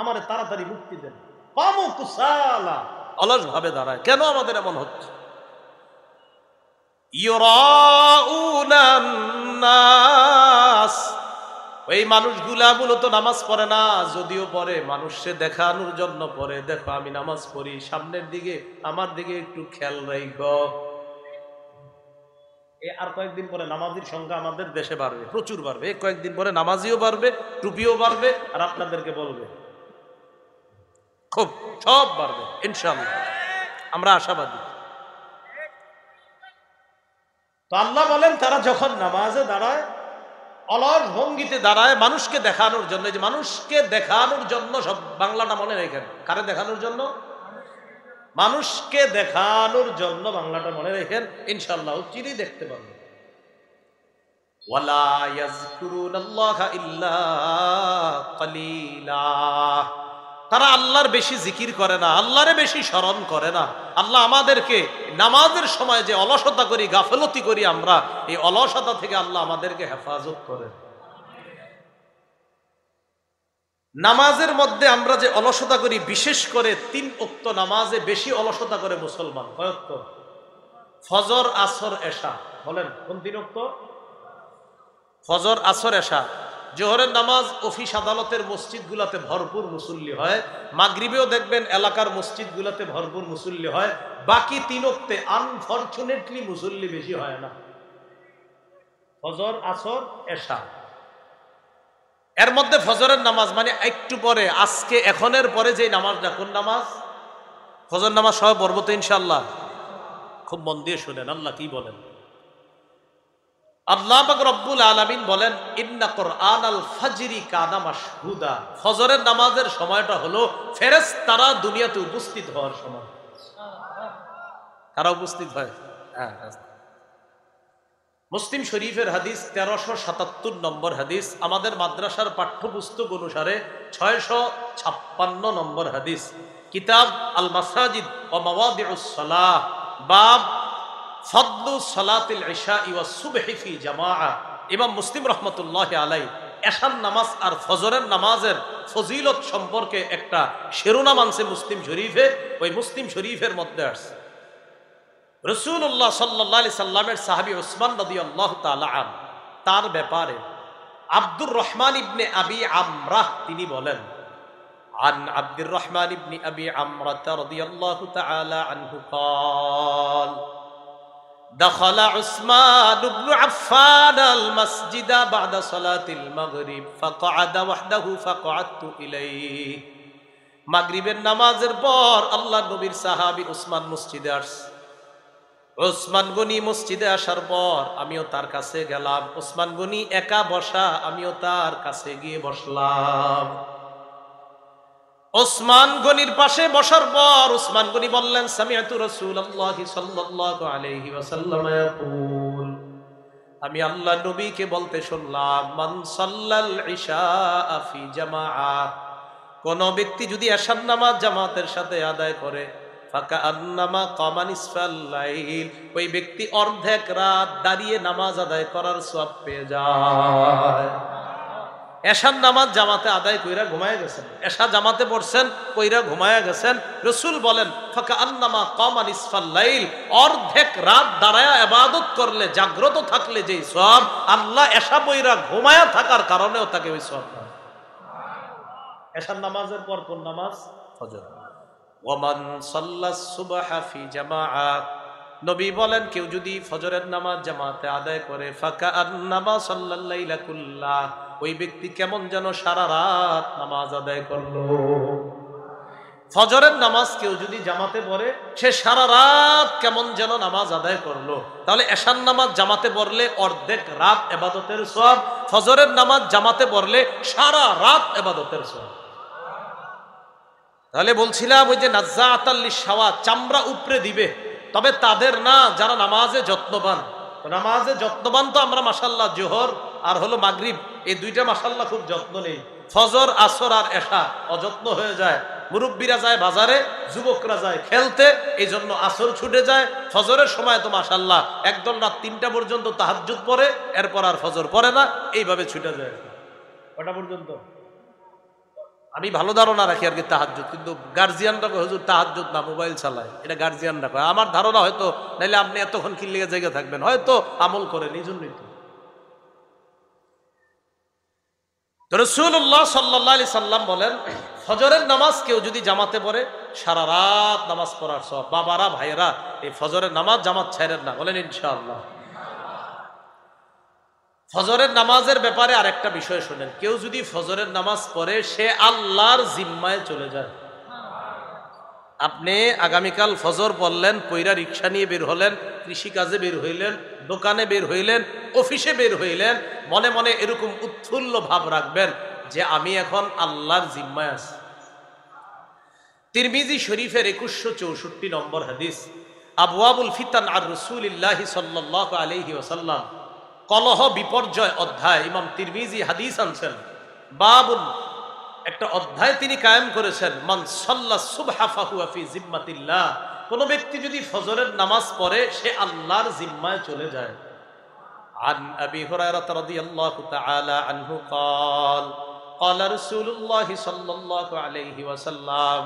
আমার তাড়াতাড়ি মুক্তি দেন। কামু কুসালা, অলস ভাবে দাঁড়ায়। কেন আমাদের এমন হচ্ছে? ইউরাউনান নাস, ওই মানুষগুলা মূলত নামাজ পড়ে না, যদিও পড়ে মানুষকে দেখানোর জন্য পড়ে, দেখো আমি নামাজ পড়ি, সামনের দিকে আমার দিকে একটু খেয়াল রাখো। আর কয়েকদিন পরে নামাজির সংখ্যা আমাদের দেশে বাড়বে, প্রচুর বাড়বে। কয়েকদিন পরে নামাজিও বাড়বে, টুপিও বাড়বে, আর আপনাদেরকে বলবে খুব সব বাড়বে ইনশাআল্লাহ, আমরা আশাবাদী। তো আল্লাহ বলেন তারা যখন নামাজে দাঁড়ায়, অলস ভঙ্গিতে দাঁড়ায়, মানুষকে দেখানোর জন্য। যে মানুষকে দেখানোর জন্য, সব বাংলাটা মনে রেখেন, কারে দেখানোর জন্য? মানুষকে দেখানোর জন্য, বাংলাটা মনে রেখেন, ইনশাআল্লাহ চিরই দেখতে পাবেন। ওয়ালা ইয়াযকুরুনাল্লাহা ইল্লা কালিলা, তারা আল্লাহর বেশি জিকির করে না, আল্লাহরে বেশি স্মরণ করে না। আল্লাহ আমাদেরকে নামাজের সময় যে অলসতা করি, গাফলতি করি আমরা, এই অলসতা থেকে আল্লাহ আমাদেরকে হেফাজত করে। নামাজের মধ্যে আমরা যে অলসতা করি, বিশেষ করে 3 ওয়াক্ত নামাজে বেশি অলসতা করে মুসলমান। কয় ওয়াক্ত? ফজর, আসর, এশা। বলেন কোন 3 ওয়াক্ত? ফজর, আসর, এশা। জোহরের নামাজ অফিস আদালতের মসজিদগুলোতে ভরপুর মুসল্লি হয়, মাগরিবেও দেখবেন এলাকার মসজিদগুলোতে ভরপুর মুসল্লি হয়। বাকি 3 ওয়াক্তে আনফরচুনেটলি মুসল্লি বেশি হয় না। ফজর, আসর, এশা, এর মধ্যে ফজরের নামাজ মানে একটু পরে, আজকে এখনের পরে যে নামাজটা, কোন নামাজ? ফজর নামাজ সহ পড়ব তো ইনশাআল্লাহ। খুব মন দিয়ে শুনেন আল্লাহ কি বলেন। আল্লাহ পাক রব্বুল আলামিন বলেন ইন্না কুরআনাল ফাজরি কানা মাশহুদা, ফজরের নামাজের সময়টা হলো ফেরেশতারা দুনিয়াতে উপস্থিত হওয়ার সময়। কারা উপস্থিত হয়? মুসলিম শরীফের হাদিস 1377 নম্বর হাদিস, আমাদের মাদ্রাসার পাঠ্যপুস্তক অনুসারে 656 নম্বর হাদিস, কিতাব আল মাসাজিদ ওয়া মাওয়াদিউস সালাহ, বাব ফাদলু সালাতিল ইশা ওয়াস সুবহি ফি জামাআ। ইমাম মুসলিম রাহমাতুল্লাহি আলাইহি এশার নামাজ আর ফজরের নামাজের ফজিলত সম্পর্কে একটা শিরোনাম আনছে মুসলিম শরীফে। ওই মুসলিম শরীফের মধ্যে আছে রাসূলুল্লাহ সাল্লাল্লাহু আলাইহি সাল্লামের সাহাবী উসমান রাদিয়াল্লাহু তাআলা আনহু, তার ব্যাপারে আব্দুর রহমান ইবনে আবি আমরাহ তিনি বলেন, আন আব্দুর রহমান ইবনে আবি আমরাহ রাদিয়াল্লাহু তাআলা আনহু قال دخل عثمان بن عفان المسجد بعد صلاة المغرب فقعد وحده فقعدت إليه। মাগরিবের নামাজের পর আল্লাহ নবীর সাহাবী উসমান মসজিদে আসছে। উসমান গনি মসজিদে আসার পর আমিও তার কাছে গেলাম। উসমান গনি একা বসা, আমিও তার কাছে গিয়ে বসলাম। উসমান গনির পাশে বসার পর উসমান গনি বললেন, সামিআতু রাসূলুল্লাহি সাল্লাল্লাহু আলাইহি ওয়াসাল্লাম ইয়াকুল, আমি আল্লাহ নবীকে বলতে শুনলাম, মান সাল্লাল ইশা ফি জামাআ, কোন ব্যক্তি যদি এশার নামাজ জামাতের সাথে আদায় করে, ফাকান্নামা কামা নিসফাল লাইল, ওই ব্যক্তি অর্ধেক রাত দাঁড়িয়ে নামাজ আদায় করার সওয়াব পেয়ে যায়। এশার নামাজ জামাতে আদায় কইরা ঘুমায় গেছেন, এশা জামাতে পড়ছেন, কইরা ঘুমায় গেছেন। রাসূল বলেন ফাকা আন্নামা কামা নিসফাল লাইল, অর্ধেক রাত দাঁড়ায়া ইবাদত করলে, জাগ্রত থাকলে যেই সওয়াব, আল্লাহ এশা পইরা ঘুমায়া থাকার কারণেও তাকে ওই সওয়াব দেন। এশার নামাজের পর কোন নামাজ? ফজর। ওয়ামান সাল্লাস সুবহা ফি জামাআত, নবী বলেন কেউ যদি ফজরের নামাজ জামাতে আদায় করে, ফাকা আন্নামা সাল্লাল লাইলা কুল্লাহ, ওই ব্যক্তি কেমন যেন সারা রাত নামাজ আদায় করলো। ফজরের নামাজ কেউ যদি জামাতে পড়ে, সে সারা রাত কেমন যেন নামাজ আদায় করলো। তাহলে এশার নামাজ জামাতে পড়লে অর্ধেক রাত ইবাদতের সওয়াব, ফজরের নামাজ জামাতে পড়লে সারা রাত ইবাদতের সওয়াব। তাহলে বলছিলাম ওই যে নাজ্জাআতাল লিশাওয়া, চামড়া উপরে দিবে, তবে তাদের না যারা নামাজে যত্নবান। নামাজে যত্নবান তো আমরা মাশাআল্লাহ জোহর আর হলো মাগরিব, এই দুইটা মাশাআল্লাহ খুব যত্ন নেই। ফজর, আসর আর এশা অযত্ন হয়ে যায়। মুরব্বীরা যায় বাজারে, যুবকরা যায় খেলতে, এই জন্য আসর ছুটে যায়। ফজরের সময় তো মাশাআল্লাহ একদল রাত 3টা পর্যন্ত তাহাজ্জুদ পড়ে, এরপর আর ফজর পড়ে না, এইভাবে ছুটে যায়। কটা পর্যন্ত? আমি ভালো ধারণা রাখি আর কি তাহাজ্জুদ, কিন্তু গার্জিয়ানরা কয় হুজুর তাহাজ্জুদ না, মোবাইল চালায়, এটা গার্জিয়ানরা কয়। আমার ধারণা হয়তো, নাইলে আপনি এতক্ষণ কি লেগে জায়গা থাকবেন, হয়তো আমল করেন, এই জন্যই তো। রাসূলুল্লাহ সাল্লাল্লাহু আলাইহি সাল্লাম বলেন ফজরের নামাজ কেউ যদি জামাতে পড়ে, সারা রাত নামাজ পড়ার সওয়াব। বাবারা, ভাইয়েরা, এই ফজরের নামাজ জামাত ছাইরেন না, বলেন ইনশাআল্লাহ। ফজরের নামাজের ব্যাপারে আরেকটা বিষয় শুনেন, কেউ যদি ফজরের নামাজ পড়ে, সে আল্লাহর জিম্মায় চলে যায়। আপনি আগামীকাল ফজর পড়লেন, পইরা রিক্সা নিয়ে বের হলেন, কৃষিকাজে বের হইলেন, দোকানে বের হইলেন, অফিসে বের হইলেন, মনে মনে এরকম উৎফুল্ল ভাব রাখবেন যে আমি এখন আল্লাহর জিম্মায় আছি। তিরমিজি শরীফের 2164 নম্বর হাদিস, আবওয়াবুল ফিতান আর রাসূলিল্লাহি সাল্লাল্লাহু আলাইহি ওয়াসাল্লাম, কলহ বিপর্যয় অধ্যায়, ইমাম তিরমিজি হাদিস আনছেন। বাবুন, একটা অধ্যায় তিনি কায়েম করেছেন, মান সাল্লা সুবহা ফাহুয়া ফি জিম্মাতিল্লাহ, কোন ব্যক্তি যদি ফজরের নামাজ পড়ে, সে আল্লাহর জিম্মায় চলে যায়। আন আবি হুরায়রা রাদিয়াল্লাহু তাআলা আনহু قال قال رسول الله সাল্লাল্লাহু আলাইহি ওয়াসাল্লাম,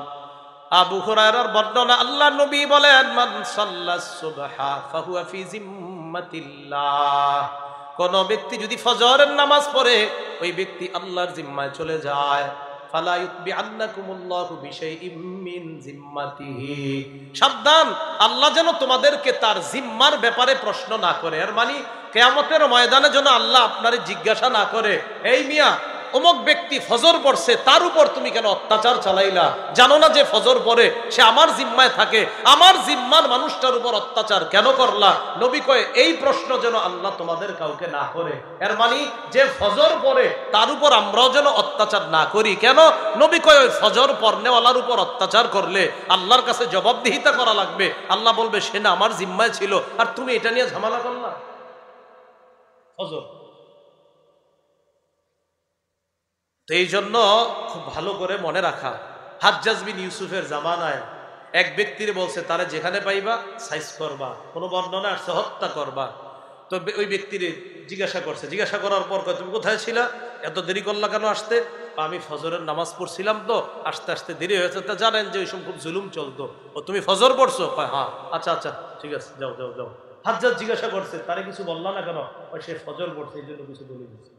আবু হুরায়রার বর্ণনা, আল্লাহর নবী বলেন মান সাল্লাস সুবহা ফাহুয়া ফি জিম্মাতিল্লাহ, কোন ব্যক্তি যদি ফজরের নামাজ পড়ে, ওই ব্যক্তি আল্লাহর জিম্মায় চলে যায়। ফালা ইউতবিআন্নাকুমুল্লাহু বিশাইইম মিন জিম্মাতিহি, সাবধান, আল্লাহ যেন তোমাদেরকে তার জিম্মার ব্যাপারে প্রশ্ন না করে। এর মানে কিয়ামতের ময়দানে যেন আল্লাহ আপনারে জিজ্ঞাসা না করে, এই মিয়া অমুক ব্যক্তি ফজর পড়ছে, তার উপর তুমি কেন অত্যাচার চালাইলা? জানো না যে ফজর পড়ে সে আমার জিম্মায় থাকে, আমার জিম্মার মানুষটার উপর অত্যাচার কেন করলা? নবী কয় এই প্রশ্ন যেন আল্লাহ তোমাদের কাউকে না করে। এর মানে যে ফজর পড়ে তার উপর আমরাও যেন অত্যাচার না করি। কেন? নবী কয় ওই ফজর পড়নেওয়ালার উপর অত্যাচার করলে আল্লাহর কাছে জবাবদিহিতা করা লাগবে। আল্লাহ বলবে সে না আমার জিম্মায় ছিল, আর তুমি এটা নিয়ে ঝামেলা করলা। ফজর তো এই জন্য খুব ভালো করে মনে রাখা, হাজ্জাজ বিন ইউসুফের জামানায় এক ব্যক্তির বলছে তারা যেখানে পাইবা সাইজ করবা, কোনো বর্ণনা আসছে হত্যা করবা। তো ওই ব্যক্তির জিজ্ঞাসা করছে, জিজ্ঞাসা করার পর তুমি কোথায় ছিলা, এত দেরি করলা কেন আসতে? আমি ফজরের নামাজ পড়ছিলাম, তো আসতে আসতে দেরি হয়েছে। তা জানেন যে ওই সময় খুব জুলুম চলতো। ও তুমি ফজর পড়ছো? হ্যাঁ। আচ্ছা আচ্ছা ঠিক আছে, যাও যাও যাও। হাজ্জাজ জিজ্ঞাসা করছে তারে কিছু বললা না কেন? সে ফজর পড়ছে এই জন্য কিছু বলে দিচ্ছে।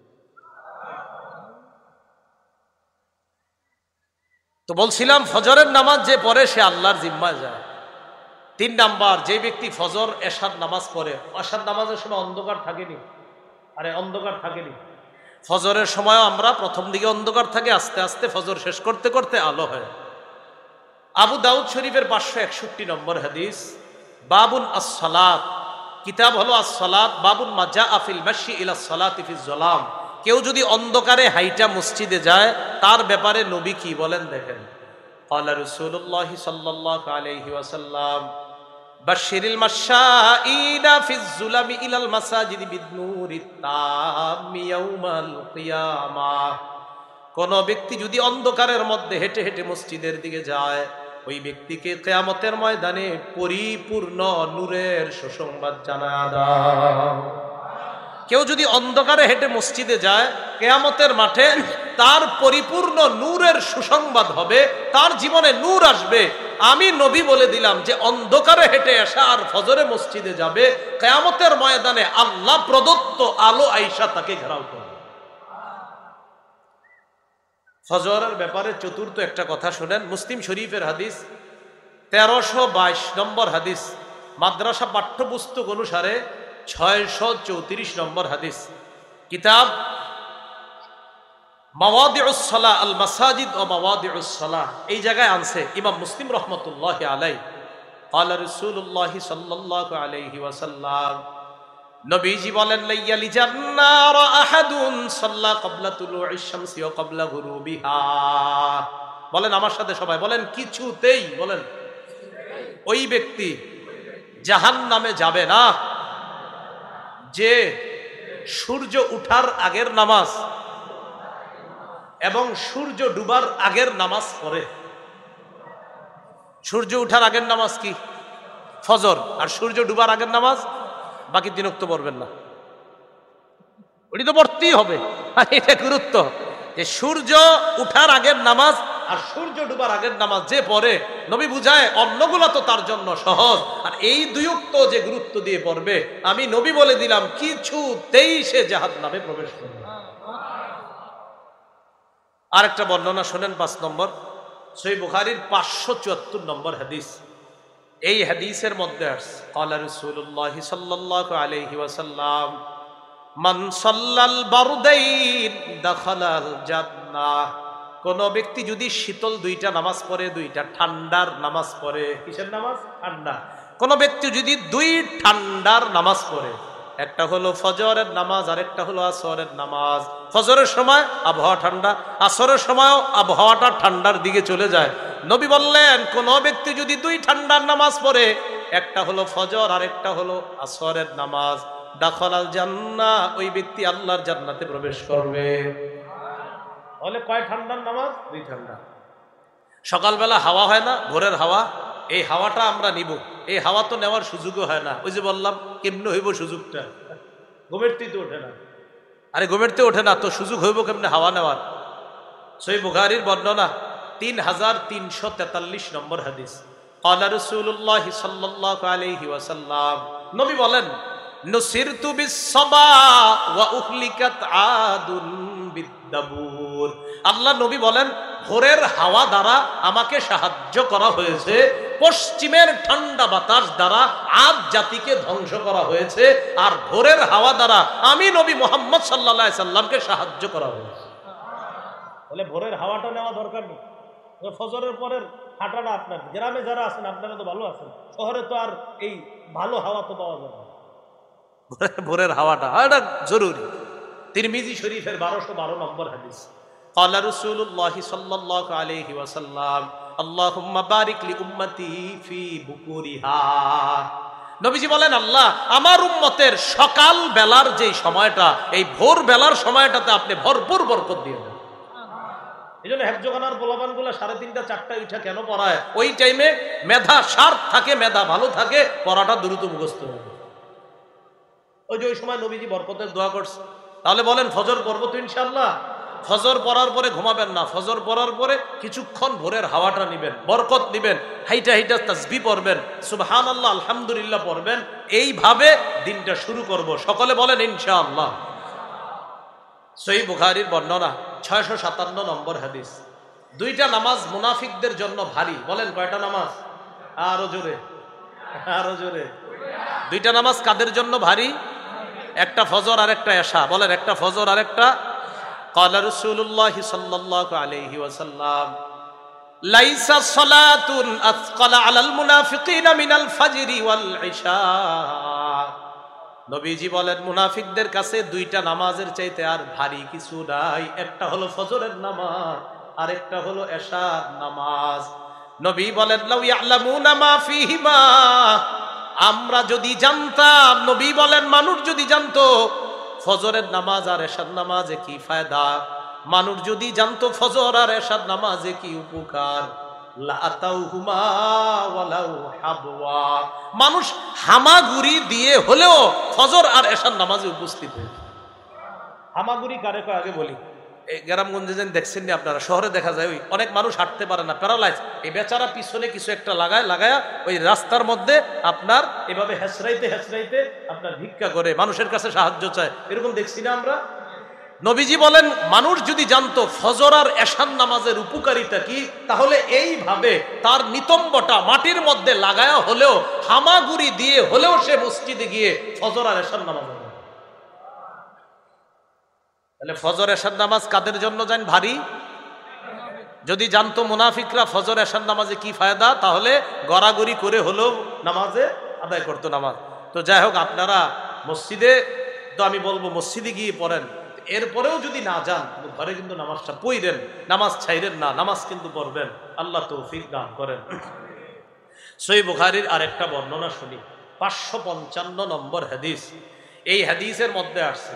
তো বলছিলাম ফজরের নামাজ যে পড়ে সে আল্লাহর জিম্মায় যায়। 3 নাম্বার, যে ব্যক্তি ফজর এশার নামাজ পড়ে, এশার নামাজের সময় অন্ধকার থাকেনি, আরে অন্ধকার থাকেনি। ফজরের সময় আমরা প্রথম দিকে অন্ধকার থাকে, আস্তে আস্তে ফজর শেষ করতে করতে আলো হয়। আবু দাউদ শরীফের 561 নম্বর হাদিস, বাবুন আস-সালাত, কিতাব হলো আস-সালাত, বাবুন মা জাআ ফিল মাশি ইলা সালাতি ফিজ যালাম, কেউ যদি অন্ধকারে হাইটা মসজিদে যায় তার ব্যাপারে নবী কি বলেন দেখেন। ক্বালা রাসূলুল্লাহ সাল্লাল্লাহু আলাইহি ওয়াসাল্লাম, বাশশিরিল মাশাঈনা ফিজ যুলামি ইলাল মাসাজিদি বিন-নূরিত তাম্মি ইয়াউমাল কিয়ামাহ, কোন ব্যক্তি যদি অন্ধকারের মধ্যে হেঁটে হেঁটে মসজিদের দিকে যায়, ওই ব্যক্তিকে কিয়ামতের ময়দানে পরিপূর্ণ নূরের সুসংবাদ জানায়া দাও। কেউ যদি অন্ধকারে হেঁটে মসজিদে যায়, কিয়ামতের মাঠে তার পরিপূর্ণ নূরের সুসংবাদ হবে, তার জীবনে নূর আসবে। আমি নবী বলে দিলাম যে অন্ধকারে হেঁটে এসা আর ফজরে মসজিদে যাবে, কিয়ামতের ময়দানে আল্লাহ প্রদত্ত আলো আইসা তাকে ঘেরাও করবে। ফজরের ব্যাপারে চতুর্থ একটা কথা শুনেন, মুসলিম শরীফের হাদিস 1322 নম্বর হাদিস, মাদ্রাসা পাঠ্যপুস্তক অনুসারে 634 নম্বর হাদিস, কিতাব মাওয়াদিউস সালাহ আল মাসাজিদ ও মাওয়াদিউস সালাহ, এই জায়গায় আনছে ইমাম মুসলিম রহমতুল্লাহি আলাইহি। ক্বালা রাসূলুল্লাহ সাল্লাল্লাহু আলাইহি ওয়াসাল্লাম, নবীজি বলেন, লাইয়ালি জান্নার আহাদুন সাল্লা ক্বাবলা তুলুইশ শামসি ওয়া ক্বাবলা গুরুবিহা। বলেন আমার সাথে সবাই, বলেন কিছুতেই, বলেন ওই ব্যক্তি জাহান্নামে যাবে না যে সূর্য উঠার আগের নামাজ এবং সূর্য ডুবার আগের নামাজ পড়ে। সূর্য উঠার আগের নামাজ কি? ফজর। আর সূর্য ডুবার আগের নামাজ বাকি দিন তো পড়বেন না, ওটি তো পড়তেই হবে। এটা গুরুত্ব যে সূর্য উঠার আগের নামাজ আর সূর্য ডুবার আগের নামাজ যে পড়ে, নবী বুঝায় অন্যগুলো তো তার জন্য সহজ, আর এই দুই উক্ত যে গুরুত্ব দিয়ে পড়বে, আমি নবী বলে দিলাম কিছুতেই সে জাহান্নামে প্রবেশ করবে। আরেকটা বর্ণনা শোনেন, 5 নম্বর, সহিহ বুখারীর 574 নম্বর হাদিস। এই হাদিসের মধ্যে আসছে, ক্বালা রাসূলুল্লাহ সাল্লাল্লাহু আলাইহি ওয়াসাল্লাম, মান সাল্লাল বারদাইন দাখালাল জান্নাহ। কোন ব্যক্তি যদি শীতল 2টা নামাজ পড়ে, 2টা ঠান্ডার নামাজ পড়ে, কিসের নামাজ? ঠান্ডা। কোন ব্যক্তি যদি 2 ঠান্ডার নামাজ পড়ে, একটা হলো ফজরের নামাজ আর একটা হলো আসরের নামাজ। ফজরের সময় আবহাওয়া ঠান্ডা, আসরের সময়ও আবহাওয়াটা ঠান্ডার দিকে চলে যায়। নবী বললেন, কোন ব্যক্তি যদি 2 ঠান্ডার নামাজ পড়ে, একটা হলো ফজর আর একটা হলো আসরের নামাজ, দাখালাল জান্নাহ, ওই ব্যক্তি আল্লাহর জান্নাতে প্রবেশ করবে। তাহলে কয় ঠান্ডার নামাজ? 2 ঠান্ডা। সকালবেলা হাওয়া হয় না, ভোরের হাওয়া, এই হাওয়াটা আমরা নিব। এই হাওয়া তো নেওয়ার সুযোগও হয় না। ওই যে বললাম, কেমনে হইব সুযোগটা? ঘুমেরতেই তো ওঠে না। আরে ঘুমেরতে ওঠে না তো সুযোগ হইব কেমনে হাওয়া নেওয়ার? সহিহ বুখারীর বর্ণনা 3343 নম্বর হাদিস। ক্বালা রাসূলুল্লাহ সাল্লাল্লাহু আলাইহি ওয়াসাল্লাম, নবী বলেন, নুসিরতু বিস-সাবা ওয়া উহলিকাত আদুন বিদ-দাবুর। আল্লাহ নবী বলেন, ভোরের হাওয়া দ্বারা আমাকে সাহায্য করা হয়েছে, পশ্চিমের ঠান্ডা বাতাস দ্বারা আদ জাতিকে ধ্বংস করা হয়েছে, আর ভোরের হাওয়া দ্বারা আমি নবী মুহাম্মদ সাল্লাল্লাহু আলাইহি সাল্লামকে সাহায্য করা হয়েছে। বলে ভোরের হাওয়াটা নেওয়া দরকার নেই। ফজরের পরের হাঁটাটা, আপনার গ্রামে যারা আছেন আপনারা তো ভালো আছেন, শহরে তো আর এই ভালো হাওয়া তো পাওয়া যায় না। ভোরের হাওয়াটা এটা জরুরি। তিরমিজি শরীফের 1212 নম্বর হাদিস। ক্বালা রাসূলুল্লাহ সাল্লাল্লাহু আলাইহি ওয়াসাল্লাম, আল্লাহুম্মা বারিক লি উম্মতি ফি বুকুরিহা। নবীজি বলেন, আল্লাহ আমার উম্মতের সকাল বেলার যে সময়টা, এই ভোর বেলার সময়টাতে আপনি ভরপুর বরকত দিয়ে দেন। এই জন্য হেফজখানার পোলাপানগুলো 3:30 4টায় উঠা কেন পড়ায়? ওই টাইমে মেধা শার্প থাকে, মেধা ভালো থাকে, পড়াটা দ্রুত মুখস্থ হবে। ওই যে ওই সময় নবীজি বরকতের দোয়া করছে। তাহলে বলেন ফজর পড়বো তো ইনশাআল্লাহ? ফজর পড়ার পরে ঘুমাবেন না, ফজর পড়ার পরে কিছুক্ষণ ভোরের হাওয়াটা নিবেন, বরকত নিবেন, হাইটা হাইটা তাসবিহ পড়বেন, সুবহানাল্লাহ আলহামদুলিল্লাহ পড়বেন। এইভাবে দিনটা শুরু করব। সকলে বলেন ইনশাআল্লাহ। সহিহ বুখারীর বর্ণনা 657 নম্বর হাদিস। 2টা নামাজ মুনাফিকদের জন্য ভারী। বলেন কয়টা নামাজ? আরো জোরে, আরো জোরে। 2টা নামাজ কাদের জন্য ভারী? একটা ফজর আর একটা এশা। বলেন একটা ফজর আর একটা। ক্বালা রাসূলুল্লাহ সাল্লাল্লাহু আলাইহি ওয়াসাল্লাম, লাইসা সালাতুন আথকালা আলাল মুনাফিকিনা মিনাল ফাজরি ওয়াল ইশা। নবীজি বলেন, মুনাফিকদের কাছে 2টা নামাজের চাইতে আর ভারী কিছু নাই। একটা হলো ফজরের নামাজ আর একটা হলো এশার নামাজ। নবী বলেন, লাউ ইয়ালামুনা মা ফীহিমা, আমরা যদি জানতাম, নবী বলেন মানুষ যদি জানতো ফজরের নামাজ আর এশার নামাজে কি ফায়দা, মানুষ যদি জানতো ফজর আর এশার নামাজে কি উপকার, লা আতাউহুমা ওয়ালাউ হাবওয়া, মানুষ হামাগুড়ি দিয়ে হলেও ফজর আর এশার নামাজে উপস্থিত হয়েছে। হামাগুড়ি কারে কয় আগে বলি। এই গ্রামগঞ্জে যেন দেখছেন না আপনারা, শহরে দেখা যায় ওই অনেক মানুষ হাঁটতে পারে না, প্যারালাইজ, এই বেচারা পিছনে কিছু একটা লাগায়া ওই রাস্তার মধ্যে আপনার এভাবে হেসরাইতে হেসরাইতে আপনার ভিক্ষা করে মানুষের কাছে সাহায্য চায়, এরকম দেখছি না আমরা। নবীজি বলেন মানুষ যদি জানতো ফজর আর এশার নামাজের উপকারিতা কি, তাহলে এইভাবে তার নিতম্বটা মাটির মধ্যে লাগায়া হলেও, হামাগুড়ি দিয়ে হলেও সে মসজিদে গিয়ে ফজর আর এশার নামাজ পড়ে। তাহলে ফজর এশার নামাজ কাদের জন্য জান ভারী? যদি জানতো মুনাফিকরা ফজর এশার নামাজে কি ফায়দা, তাহলে গড়াগড়ি করে হলেও নামাজে আদায় করতো নামাজ। তো যাই হোক, আপনারা মসজিদে, তো আমি বলবো মসজিদে গিয়ে পড়েন, এরপরেও যদি না যান ঘরে কিন্তু নামাজটা পড়েন, নামাজ ছাইরেন না, নামাজ কিন্তু পড়বেন। আল্লাহ তৌফিক দান করেন। সহিহ বুখারীর আরেকটা বর্ণনা শুনি, 555 নম্বর হাদিস। এই হাদিসের মধ্যে আসছে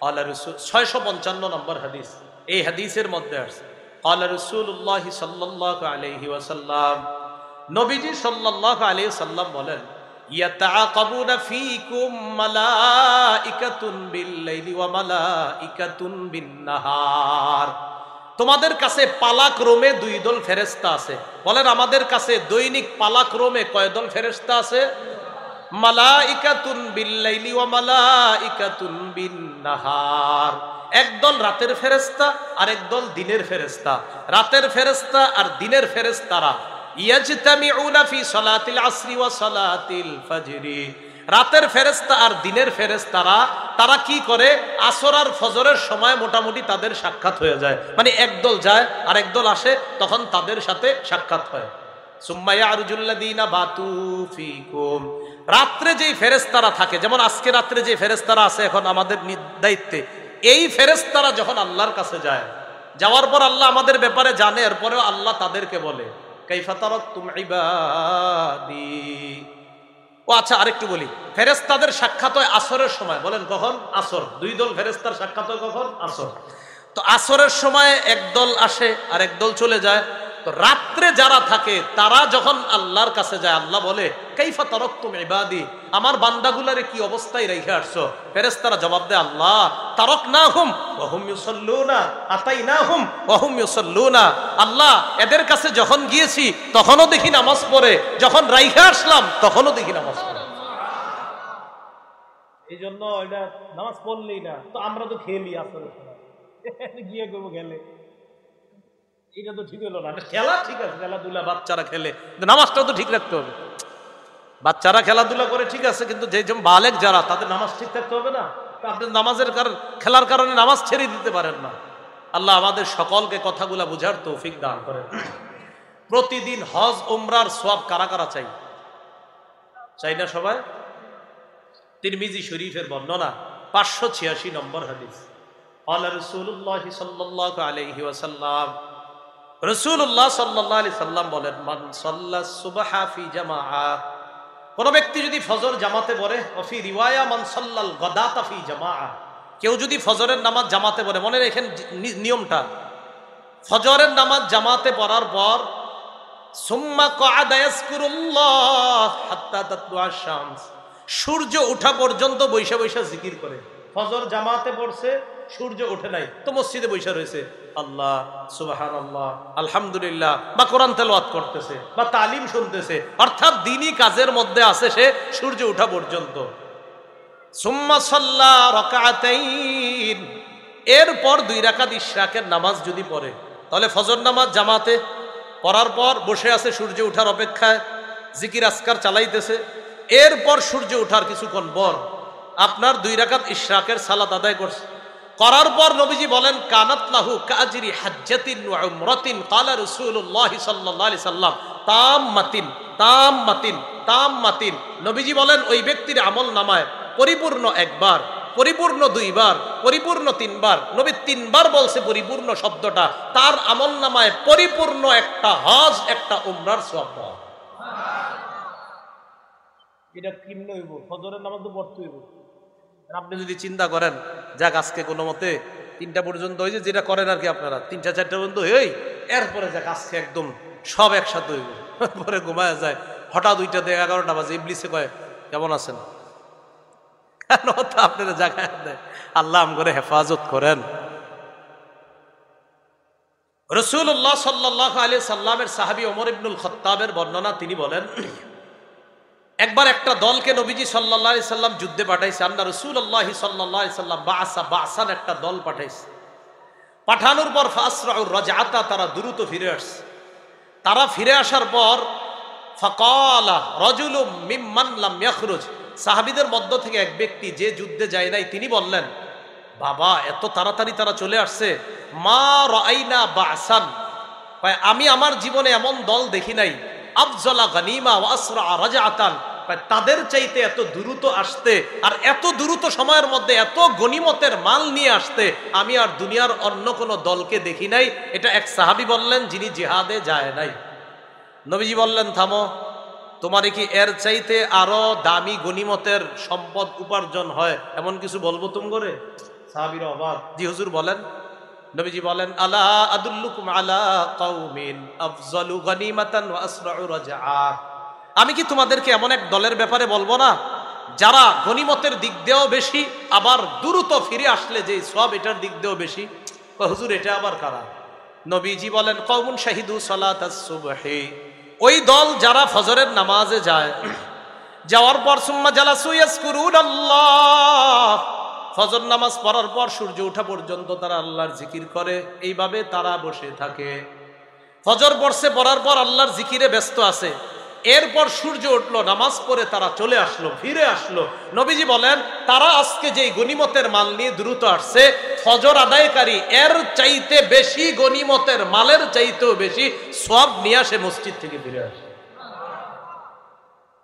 ক্বালা রাসূল, 655 নম্বর হাদিস। এই হাদিসের মধ্যে আসছে ক্বালা রাসূলুল্লাহ সাল্লাল্লাহু আলাইহি ওয়াসাল্লাম, নবীজি সাল্লাল্লাহু আলাইহি ওয়াসাল্লাম বলেন, ইয়াতাআকাবুনা ফীকুম মালাইকাতুন বিল-লাইলি ওয়া মালাইকাতুন বিন-নাহার। তোমাদের কাছে পালাক্রমে 2 দল ফেরেশতা আছে। বলেন আমাদের কাছে দৈনিক পালাক্রমে কয় দল ফেরেশতা আছে? মালাইকাতুন বিল-লাইলি ওয়া মালাইকাতুন বিন-নাহার। একদল রাতের ফেরেশতা আর একদল দিনের ফেরেশতা। রাতের ফেরেশতা আর দিনের ফেরেশতারা ইয়াজতামিউনা ফি সালাতিল আসরি ওয়া সালাতিল ফজরি। রাতের ফেরেশতা আর দিনের ফেরেশতারা তারা কি করে, আসর আর ফজরের সময় মোটামুটি তাদের সাক্ষাৎ হয়ে যায়, মানে একদল যায় আর একদল আসে, তখন তাদের সাথে সাক্ষাৎ হয়। সুম্মা ইয়ারজুল্লাযিনা বাতু ফীকুম। রাত্রে যেই ফেরেশতারা থাকে, যেমন আজকে রাত্রে যে ফেরেশতারা আছে এখন আমাদের দায়িত্বে, এই ফেরেশতারা যখন আল্লাহর কাছে যায়, যাওয়ার পর আল্লাহ আমাদের ব্যাপারে জানে, এরপরেও আল্লাহ তাদেরকে বলে কাইফা তারাকতুম ইবাদি। ও আচ্ছা, আরেকটু বলি, ফেরেশতাদের সাক্ষাৎ হয় আসরের সময়। বলেন কখন? আসর। 2 দল ফেরেশতার সাক্ষাৎ হয় কখন? আসর। তো আসরের সময় একদল আসে আর একদল চলে যায়। তো রাত্রে যারা থাকে তারা যখন আল্লাহর কাছে যায়, আল্লাহ বলে কাইফা তারাকতুম ইবাদি, আমার বান্দাগুলারে কি অবস্থায় রেখে আসছো? ফেরেশতারা জবাব দেয়, আল্লাহ তারাকনাহুম ওয়া হুম ইউসাল্লুনা আতাইনাহুম ওয়া হুম ইউসাল্লুনা। আল্লাহ এদের কাছে যখন গিয়েছি তখনও দেখি নামাজ পড়ে, যখন রাইখা আসলাম তখনও দেখি নামাজ পড়ে। এই জন্য এটা নামাজ পড়লেই না, তো আমরা তো খেলি আসলে গিয়ে করবো গেলে, এটা তো ঠিক হলো না। খেলা ঠিক আছে, খেলাধুলা বাচ্চারা খেলে, কিন্তু নামাজটাও তো ঠিক রাখতে হবে। বাচ্চারা খেলাধুলা করে ঠিক আছে, কিন্তু যে বালেক যারা, তাদের নামাজ ঠিক থাকতে হবে না। আপনি নামাজের খেলার কারণে নামাজ ছেড়ে দিতে পারেন না। আল্লাহ আমাদের সকলকে কথাগুলা বুঝার তৌফিক দান করেন। প্রতিদিন হজ উমরার সওয়াব কারা কারা চাই? চাই না সবাই? তিরমিজি শরীফের বর্ণনা, 586 নম্বর হাদিস। ক্বালা রাসূলুল্লাহ সাল্লাল্লাহু আলাইহি ওয়াসাল্লাম, রাসূলুল্লাহ সাল্লাল্লাহু আলাইহি সাল্লাম বলেন, মান সাল্লাস সুবহা ফি জামাআ, কোন ব্যক্তি যদি ফজর জামাতে পড়ে, ফি রিওয়ায়া মান সাল্লাল গাদাতা ফি জামাআ, কেউ যদি ফজরের নামাজ জামাতে পড়ে, মনে রাখেন নিয়মটা, ফজরের নামাজ জামাতে পড়ার পর সুম্মা ক্বাদা ইয়াজকুরুল্লাহ হাত্তা তাতলুআ শামস, সূর্য ওঠা পর্যন্ত বৈশা বৈশা জিকির করে। ফজর জামাতে পড়ছে, সূর্য ওঠে নাই, তো মসজিদে বৈশা রয়েছে, আল্লাহ সুবহানাল্লাহ আলহামদুলিল্লাহ, বা কোরআন তেলাওয়াত করতেছে বা তালিম শুনতেছে, অর্থাৎ দ্বীনি কাজের মধ্যে আছে সে সূর্য ওঠা পর্যন্ত। সুম্মা সাল্লা রাকাতাইন, এরপর 2 রাকাত ইশরাকের নামাজ যদি পড়ে, তাহলে ফজর নামাজ জামাতে পড়ার পর বসে আছে সূর্য ওঠার অপেক্ষায়, জিকির আজকার চালাইতেছে। এরপর সূর্য ওঠার কিছুক্ষণ পর আপনার 2 রাকাত ইশরাকের সালাত আদায় করছে। করার পর নবীজি বলেন, কানাত লাহু কাজরি হাজ্জাতিন ওয়া উমরাতিন। ক্বালা রাসূলুল্লাহ সাল্লাল্লাহু আলাইহি সাল্লাম, তাম্মাতিন তাম্মাতিন তাম্মাতিন। নবীজি বলেন ওই ব্যক্তির আমল নামায় পরিপূর্ণ 1 বার, পরিপূর্ণ 2 বার, পরিপূর্ণ 3 বার, নবী 3 বার বলছে পরিপূর্ণ শব্দটা, তার আমল নামায় পরিপূর্ণ একটা হজ, একটা উমরার সওয়াব পাওয়া। এটা কিন্ন হইব, ফজরের নামাজ তো পড়তে হইব। আপনি যদি চিন্তা করেন, যাক আজকে কোনো মতে 3টা পর্যন্ত হয়েছে, যেটা করেন আর কি আপনারা 3টা 4টা পর্যন্ত হই, এরপরে যাক আজকে একদম সব একসাথে হইব, পরে ঘুমায় যায়, হঠাৎ 2টা থেকে 11টা বাজে, ইবলিসে কয় কেমন আছেন, আপনারা জায়গায় দেয়। আল্লাহ আমগরে হেফাজত করেন। রাসূলুল্লাহ সাল্লাল্লাহু আলাইহি সাল্লামের সাহাবী ওমর ইবনুল খাত্তাবের বর্ণনা, তিনি বলেন, একবার একটা দলকে নবীজি সাল্লাল্লাহু আলাইহি সাল্লাম যুদ্ধে পাঠাইছে। আন্না রাসূলুল্লাহ সাল্লাল্লাহু আলাইহি সাল্লাম বাসান একটা দল পাঠাইছে। পাঠানোর পর ফাসরাউর রাজআতা, তারা দ্রুত ফিরে আসছে। তারা ফিরে আসার পর ফাকালা রাজুলুম মিম্মান লাম ইয়াখরুজ, সাহাবীদের মধ্য থেকে এক ব্যক্তি যে যুদ্ধে যায় নাই, তিনি বললেন, বাবা এত তাড়াতাড়ি তারা চলে আসছে, মা রাআইনা বাসান, আমি আমার জীবনে এমন দল দেখি নাই, আফজলা গানিমা ওয়া আসরা রাজআতান, তাদের চাইতে এত দ্রুত আসতে আর এত দ্রুত সময়ের মধ্যে এত গনিমতের মাল নিয়ে আসতে আমি আর দুনিয়ার অন্য কোনো দলকে দেখি নাই। এটা এক সাহাবী বললেন যিনি জিহাদে যায় নাই। নবীজি বললেন, থামো, তোমার কি এর চাইতে আরো দামি গনিমতের সম্পদ উপার্জন হয় এমন কিছু বলবো তুম করে? সাহাবীরা অবাক। জি হুজুর বলেন। নবীজি বলেন, আলা আদুল্লুকুম আলা কওমিন আফজালু গানিমাতান ওয়া আসরাউ রাজআ, আমি কি তোমাদেরকে এমন এক দলের ব্যাপারে বলবো না যারা গনিমতের দিক দিয়েও বেশি, আবার দ্রুত ফিরে আসলে যে সব এটার দিক দিয়েও বেশি? হুজুর এটা আবার কারা? নবীজি বলেন, কওমুন শাহিদু সালাতাস সুবহি, ওই দল যারা ফজরের নামাজে যায়, যাওয়ার পর সুম্মা জালাসু ইয়াজকুরুনাল্লাহ, ফজর নামাজ পড়ার পর সূর্য ওঠা পর্যন্ত তারা আল্লাহর জিকির করে, এইভাবে তারা বসে থাকে। ফজর পড়ছে, পড়ার পর আল্লাহর জিকিরে ব্যস্ত আছে, এরপর সূর্য উঠলো, নামাজ পড়ে তারা চলে আসলো, ফিরে আসলো। নবীজি বলেন, তারা আজকে যে গনিমতের মাল নিয়ে দ্রুত আসছে, ফজর আদায়কারী এর চাইতে বেশি গনিমতের মালের চাইতেও বেশি সওয়াব নিয়ে আসে মসজিদ থেকে ফিরে আসে।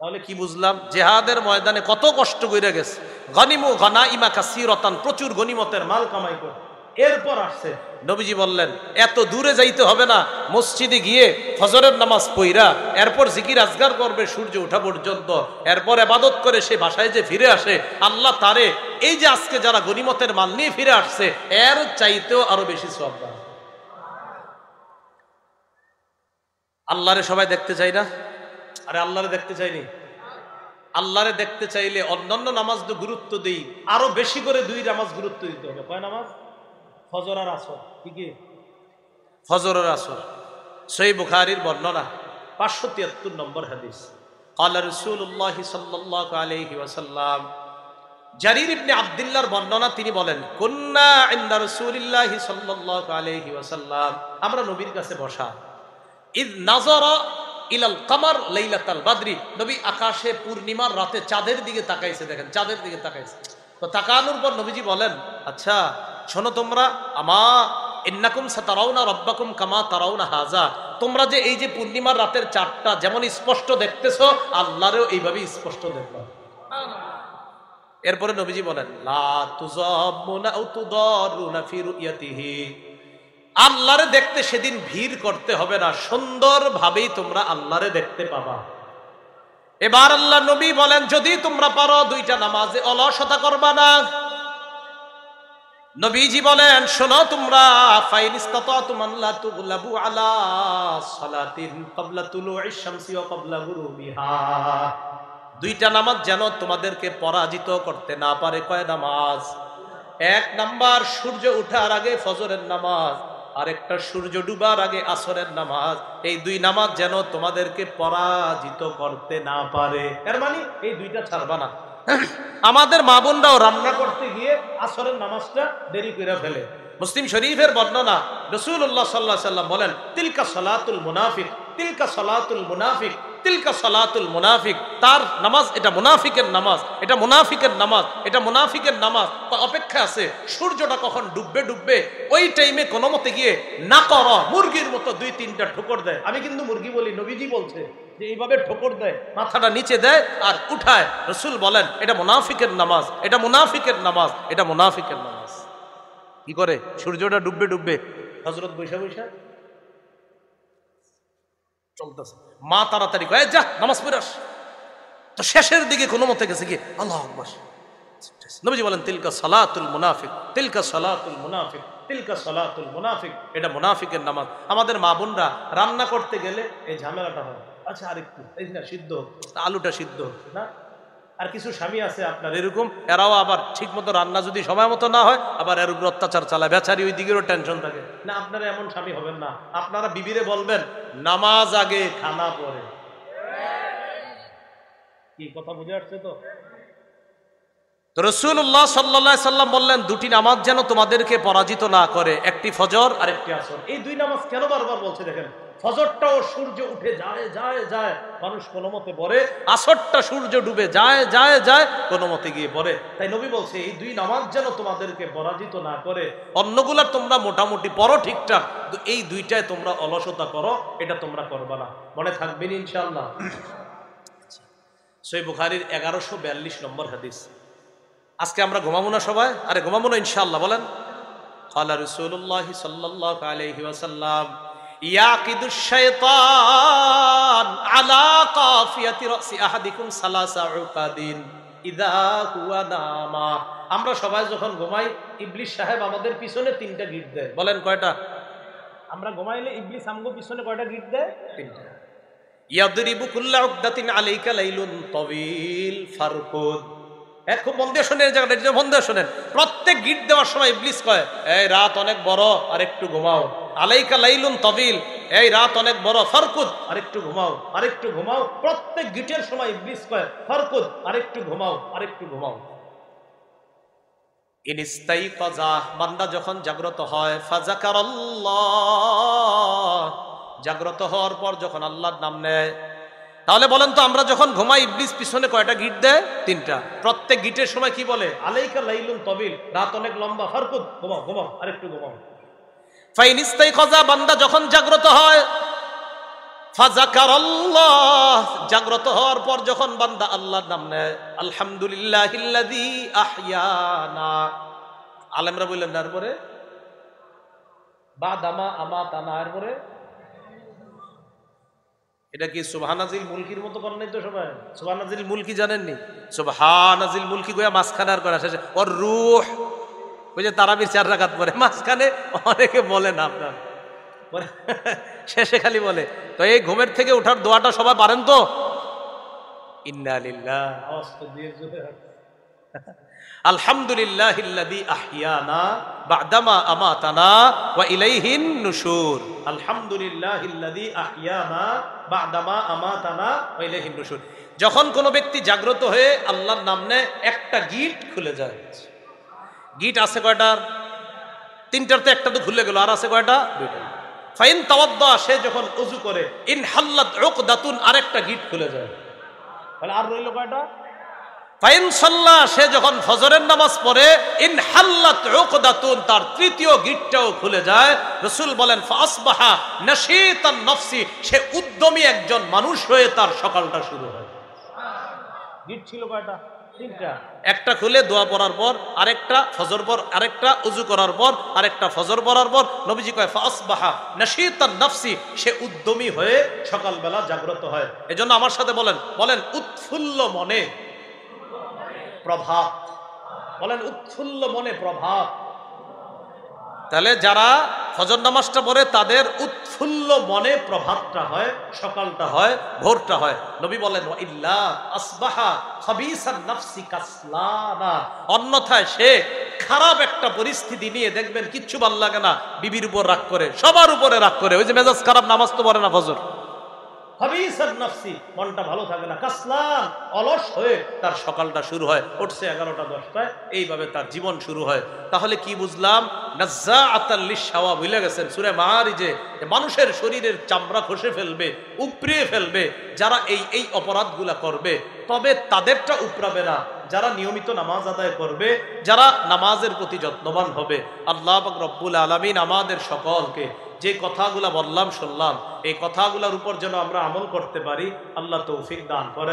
তাহলে কি বুঝলাম? জিহাদের ময়দানে কত কষ্ট করে গেছে, গনিমু গনাইমা কাসীরাতান, প্রচুর গনিমতের মাল কামাই করে এরপর আসছে। নবীজি বললেন, এত দূরে যাইতে হবে না, মসজিদে গিয়ে ফজরের নামাজ পইরা এরপর জিকির আজগার করবে সূর্য ওঠা পর্যন্ত, এরপর ইবাদত করে সে বাসায় যে ফিরে আসে, আল্লাহ তারে এই যে আজকে যারা গনিমতের মাল নিয়ে ফিরে আসছে এর চাইতেও আরো বেশি সওয়াব দেন। আল্লাহরে সবাই দেখতে চাই না? আরে আল্লাহরে দেখতে চাইনি? আল্লাহরে দেখতে চাইলে অন্যান্য নামাজ তো গুরুত্ব দেই, আরো বেশি করে দুই নামাজ গুরুত্ব দিতে হবে। কয় নামাজ? ফজর আর আসর। কি কি? ফজর আর আসর। সহিহ বুখারীর বর্ণনা 573 নম্বর হাদিস। ক্বালা রাসূলুল্লাহ সাল্লাল্লাহু আলাইহি ওয়াসাল্লাম, জারীর ইবনে আব্দুল্লাহর বর্ণনা, তিনি বলেন, কুন্না ইনদা রাসূলিল্লাহি সাল্লাল্লাহু আলাইহি ওয়াসাল্লাম, আমরা নবীর কাছে বসা, ইয নাযারা ইলাল কামার লাইলাতাল বাদরি, নবী আকাশে পূর্ণিমার রাতে চাঁদের দিকে তাকাইছে। দেখেন, চাঁদের দিকে তাকাইছে। তো তাকানোর পর নবীজি বলেন, আচ্ছা শোনো তোমরা, আমা ইন্নাকুম সাতারাউনা রাব্বাকুম কামা তারাউনা হাযা, তোমরা যে এই যে পূর্ণিমার রাতের চাঁদটা যেমন স্পষ্ট দেখতেছো, আল্লাহরেও এইভাবে স্পষ্ট দেখবা। এরপরে নবীজি বলেন, লা তুযাম্মুনা আও তুদারুনা ফি রুয়াতিহি, আল্লাহরে দেখতে সেদিন ভিড় করতে হবে না, সুন্দরভাবেই তোমরা আল্লাহরে দেখতে পাবা। এবার আল্লাহ নবী বলেন, যদি তোমরা পারো দুইটা নামাজে অলসতা করবা না। নবীজি বলেন, শোনো তোমরা, ফাইন ইসতাতাতুম আন লা তুগলাবু আলা সালাতিন ক্বাবলা তুলুইশ শামসি ওয়া ক্বাবলা গুরুবিহা, দুইটা নামাজ যেন তোমাদেরকে পরাজিত করতে না পারে। কয় নামাজ? এক নাম্বার সূর্য ওঠার আগে ফজরের নামাজ, আরেকটা সূর্য ডুবার আগে আসরের নামাজ। এই দুই নামাজ যেন তোমাদেরকে পরাজিত করতে না পারে। এর মানে এই দুইটা ছাড়বা না। আমাদের মা বোনরাও রান্না করতে গিয়ে আসরের নামাজটা দেরি করে ফেলে। মুসলিম শরীফের বর্ণনা, রাসূলুল্লাহ সাল্লাল্লাহু আলাইহি ওয়াসাল্লাম বলেন, তিলকা সালাতুল মুনাফিক, তিলকা সালাতুল মুনাফিক, তিলকা সালাতুল মুনাফিক, তার নামাজ এটা মুনাফিকের নামাজ, এটা মুনাফিকের নামাজ, এটা মুনাফিকের নামাজ। অপেক্ষা আছে সূর্যটা কখন ডুববে ডুববে, ওই টাইমে কোনো মতে গিয়ে না করো, মুরগির মতো দুই তিনটা ঠোকর দেয়। আমি কিন্তু মুরগি বলি, নবীজি বলছে যে এইভাবে ঠোকর দেয়, মাথাটা নিচে দেয় আর উঠায়। রাসূল বলেন, এটা মুনাফিকের নামাজ, এটা মুনাফিকের নামাজ, এটা মুনাফিকের নামাজ। কি করে? সূর্যটা ডুববে ডুববে, হযরত বৈশা বৈশা চলতেছে, মা তাড়াতাড়ি কয়, যা নামাজ পড়ে আস। তো শেষের দিকে কোনো মতে গেছে কি, আল্লাহু আকবার। নবীজি বলেন, তিলকা সালাতুল মুনাফিক, তিলকা সালাতুল মুনাফিক, তিলকা সালাতুল মুনাফিক, এটা মুনাফিকের নামাজ। আমাদের মা বোনরা রান্না করতে গেলে এই ঝামেলাটা হয়, আচ্ছা আরেকটু এই না সিদ্ধ, আলুটা সিদ্ধ হচ্ছে না, আর কিছু স্বামী আছে আপনার এরকম, এরাও আবার ঠিক মতো রান্না যদি সময় মতো না হয় আবার এর উপর অত্যাচার চালায়, বেচারি ওই দিকেরও টেনশন থাকে না। আপনারা এমন স্বামী হবেন না, আপনারা বিবিরে বলবেন নামাজ আগে খানা পরে। কি কথা বুঝে আসছে তো? রাসূলুল্লাহ সাল্লাল্লাহু আলাইহি সাল্লাম বললেন দুটি নামাজ যেন তোমাদেরকে পরাজিত না করে, একটি ফজর আর একটি আসর। এই দুই নামাজ কেন বারবার বলছে দেখেন, ফজরটাও সূর্য উঠে যায় যায় যায় মানুষ কোনো মতে পড়ে, আসরটা সূর্য ডুবে যায় যায় যায় কোনো মতে গিয়ে পড়ে। তাই নবী বলছে এই দুই নামাজ যেন তোমাদেরকে পরাজিত না করে। অন্যগুলা তোমরা মোটামুটি পড়ো ঠিকঠাক, এই দুইটায় তোমরা অলসতা করো, এটা তোমরা করবা না। মনে থাকবেন ইনশাআল্লাহ। সহিহ বুখারীর 1142 নম্বর হাদিস। আজকে আমরা ঘুমাবো না সবাই? আরে ঘুমাবো না ইনশাআল্লাহ, বলেন। ক্বালা রাসূলুল্লাহ সাল্লাল্লাহু আলাইহি ওয়াসাল্লাম ইয়াকিদুশ শাইতান আলা কাফিয়াতি রাসি আহাদিকুম সালাসা উকাদিন ইযা হুয়া নামা। আমরা সবাই যখন ঘুমাই ইবলিস সাহেব আমাদের পিছনে তিনটা গিট দেয়। বলেন কয়টা? আমরা ঘুমাইলে ইবলিস আমগো পিছনে কয়টা গিট দেয়? তিনটা। ইয়াদরিবু কুল্লা উকদাতিন আলাইকা লাইলুন তাওয়িল ফারকুদ। খুব মন দিয়ে শোনেন, জায়গাটা মন দিয়ে শোনেন। প্রত্যেক গিট দেওয়ার সময় ইবলিস কয় এই রাত অনেক বড় আর একটু ঘুমাও, আলাইকা লাইলুন তাবিল, এই রাত অনেক বড়, ফারকুদ আর একটু ঘুমাও, আর একটু ঘুমাও। প্রত্যেক গিটের সময় ইবলিস কয় ফারকুদ আর একটু ঘুমাও, আর একটু ঘুমাও। ইনস্তাইকাযা, বান্দা যখন জাগ্রত হয়, ফাযাকারাল্লাহ, জাগ্রত হওয়ার পর যখন আল্লাহর নাম নেয়। তাহলে বলেন তো আমরা যখন ঘুমাই ইবলিস পিছনে কয়টা গিট দেয়? তিনটা। প্রত্যেক গিটের সময় কি বলে? আলাইকা লাইলুন তাবিল, রাত অনেক লম্বা, ফারকুদ ঘুমাও ঘুমাও, আরেকটু ঘুমাও। ফাইন ইস্তাইকাযা, বান্দা যখন জাগ্রত হয়, ফাযাকারাল্লাহ, জাগ্রত হওয়ার পর যখন বান্দা আল্লাহর নাম নেয়, আলহামদুলিল্লাহিল্লাযী আহইয়ানা। আলেমরা বললেন তারপরে বাদামা আমাতানা, এরপরে এটা কি সুবহানাজিল মুলকির মতো করেন নাই তো সবাই? সুবহানাজিল মুলকি জানেননি? সুবহানাজিল মুলকি গোয়া মাঝখানে আর করা শেষে ওর রূহ, ওই যে তারাবির 4 রাকাত পরে মাঝখানে অনেকে বলে না, আপনার শেষে খালি বলে। তো এই ঘুমের থেকে ওঠার দোয়াটা সবাই পারেন তো? ইন্না লিল্লাহ, আলহামদুলিল্লাহিল্লাযী আহইয়ানা বা'দামা আমাতানা ওয়া ইলাইহিন নুশুর। আলহামদুলিল্লাহিল্লাযী আহইয়ানা বা'দামা আমাতানা ওয়া ইলাইহিন নুশুর। যখন কোনো ব্যক্তি জাগ্রত হয়ে আল্লাহর নাম নেয়, একটা গিট খুলে যায়। গিট আছে কয়টা? তিনটার তো একটা তো খুলে গেল, আর আছে কয়টা? দুইটা। ফাইন তাওয়াদ্দা, সে যখন ওযু করে, ইন হাল্লাত উকদাতুন, আরেকটা গিট খুলে যায়। তাহলে আর রইল কয়টা? ফাইন সাল্লা, সে যখন ফজরের নামাজ পড়ে, ইন হাল্লাত উকদাতুন, তার তৃতীয় গিটটাও খুলে যায়। রাসূল বলেন ফাসবাহা নাশীতান নফসি, সে উদ্যমী একজন মানুষ হয়ে তার সকালটা শুরু হয়। গিট ছিল কয়টা? তিনটা। একটা খুলে দোয়া পড়ার পর, আরেকটা ফজর পর, আরেকটা ওযু করার পর, আরেকটা ফজর পড়ার পর। নবীজি কয় ফাসবাহা নাশীতান নফসি, সে উদ্যমী হয়ে সকালবেলা জাগ্রত হয়। এজন্য আমার সাথে বলেন, বলেন উৎফুল্ল মনে প্রভাত। বলেন উৎফুল্ল মনে প্রভাত। তাহলে যারা ফজর নামাজটা পড়ে তাদের উৎফুল্ল মনে প্রভাতটা হয়, সকালটা হয়, ভোরটা হয়। নবী বলেন ইল্লা আসবাহা খাবিসান নাফসি কাসলানা, অন্যথায় সে খারাপ একটা পরিস্থিতি নিয়ে দেখবেন কিচ্ছু ভালো লাগে না, বিবির উপর রাগ করে, সবার উপরে রাগ করে, ওই যে মেজাজ খারাপ, নামাজ তো পড়ে না ফজর। খাবিসান নাফসি, মনটা ভালো থাকে না, কাসলান, অলস হয়ে তার সকালটা শুরু হয়। উঠছে 11টা 10টায়, এইভাবে তার জীবন শুরু হয়। তাহলে কি বুঝলাম? নাজ্জাআতাল লিশাওয়া, ভুলে গেছেন সূরা মাআরিজে মানুষের শরীরের চামড়া খসে ফেলবে, উপড়িয়ে ফেলবে যারা এই অপরাধগুলা করবে। তবে তাদেরটা উপড়াবে না যারা নিয়মিত নামাজ আদায় করবে, যারা নামাজের প্রতি যত্নবান হবে। আল্লাহ পাক রব্বুল আলামিন আমাদের সকলকে যে কথাগুলা বললাম শুনলাম, এই কথাগুলোর উপর যেন আমরা আমল করতে পারি, আল্লাহ তৌফিক দান করেন।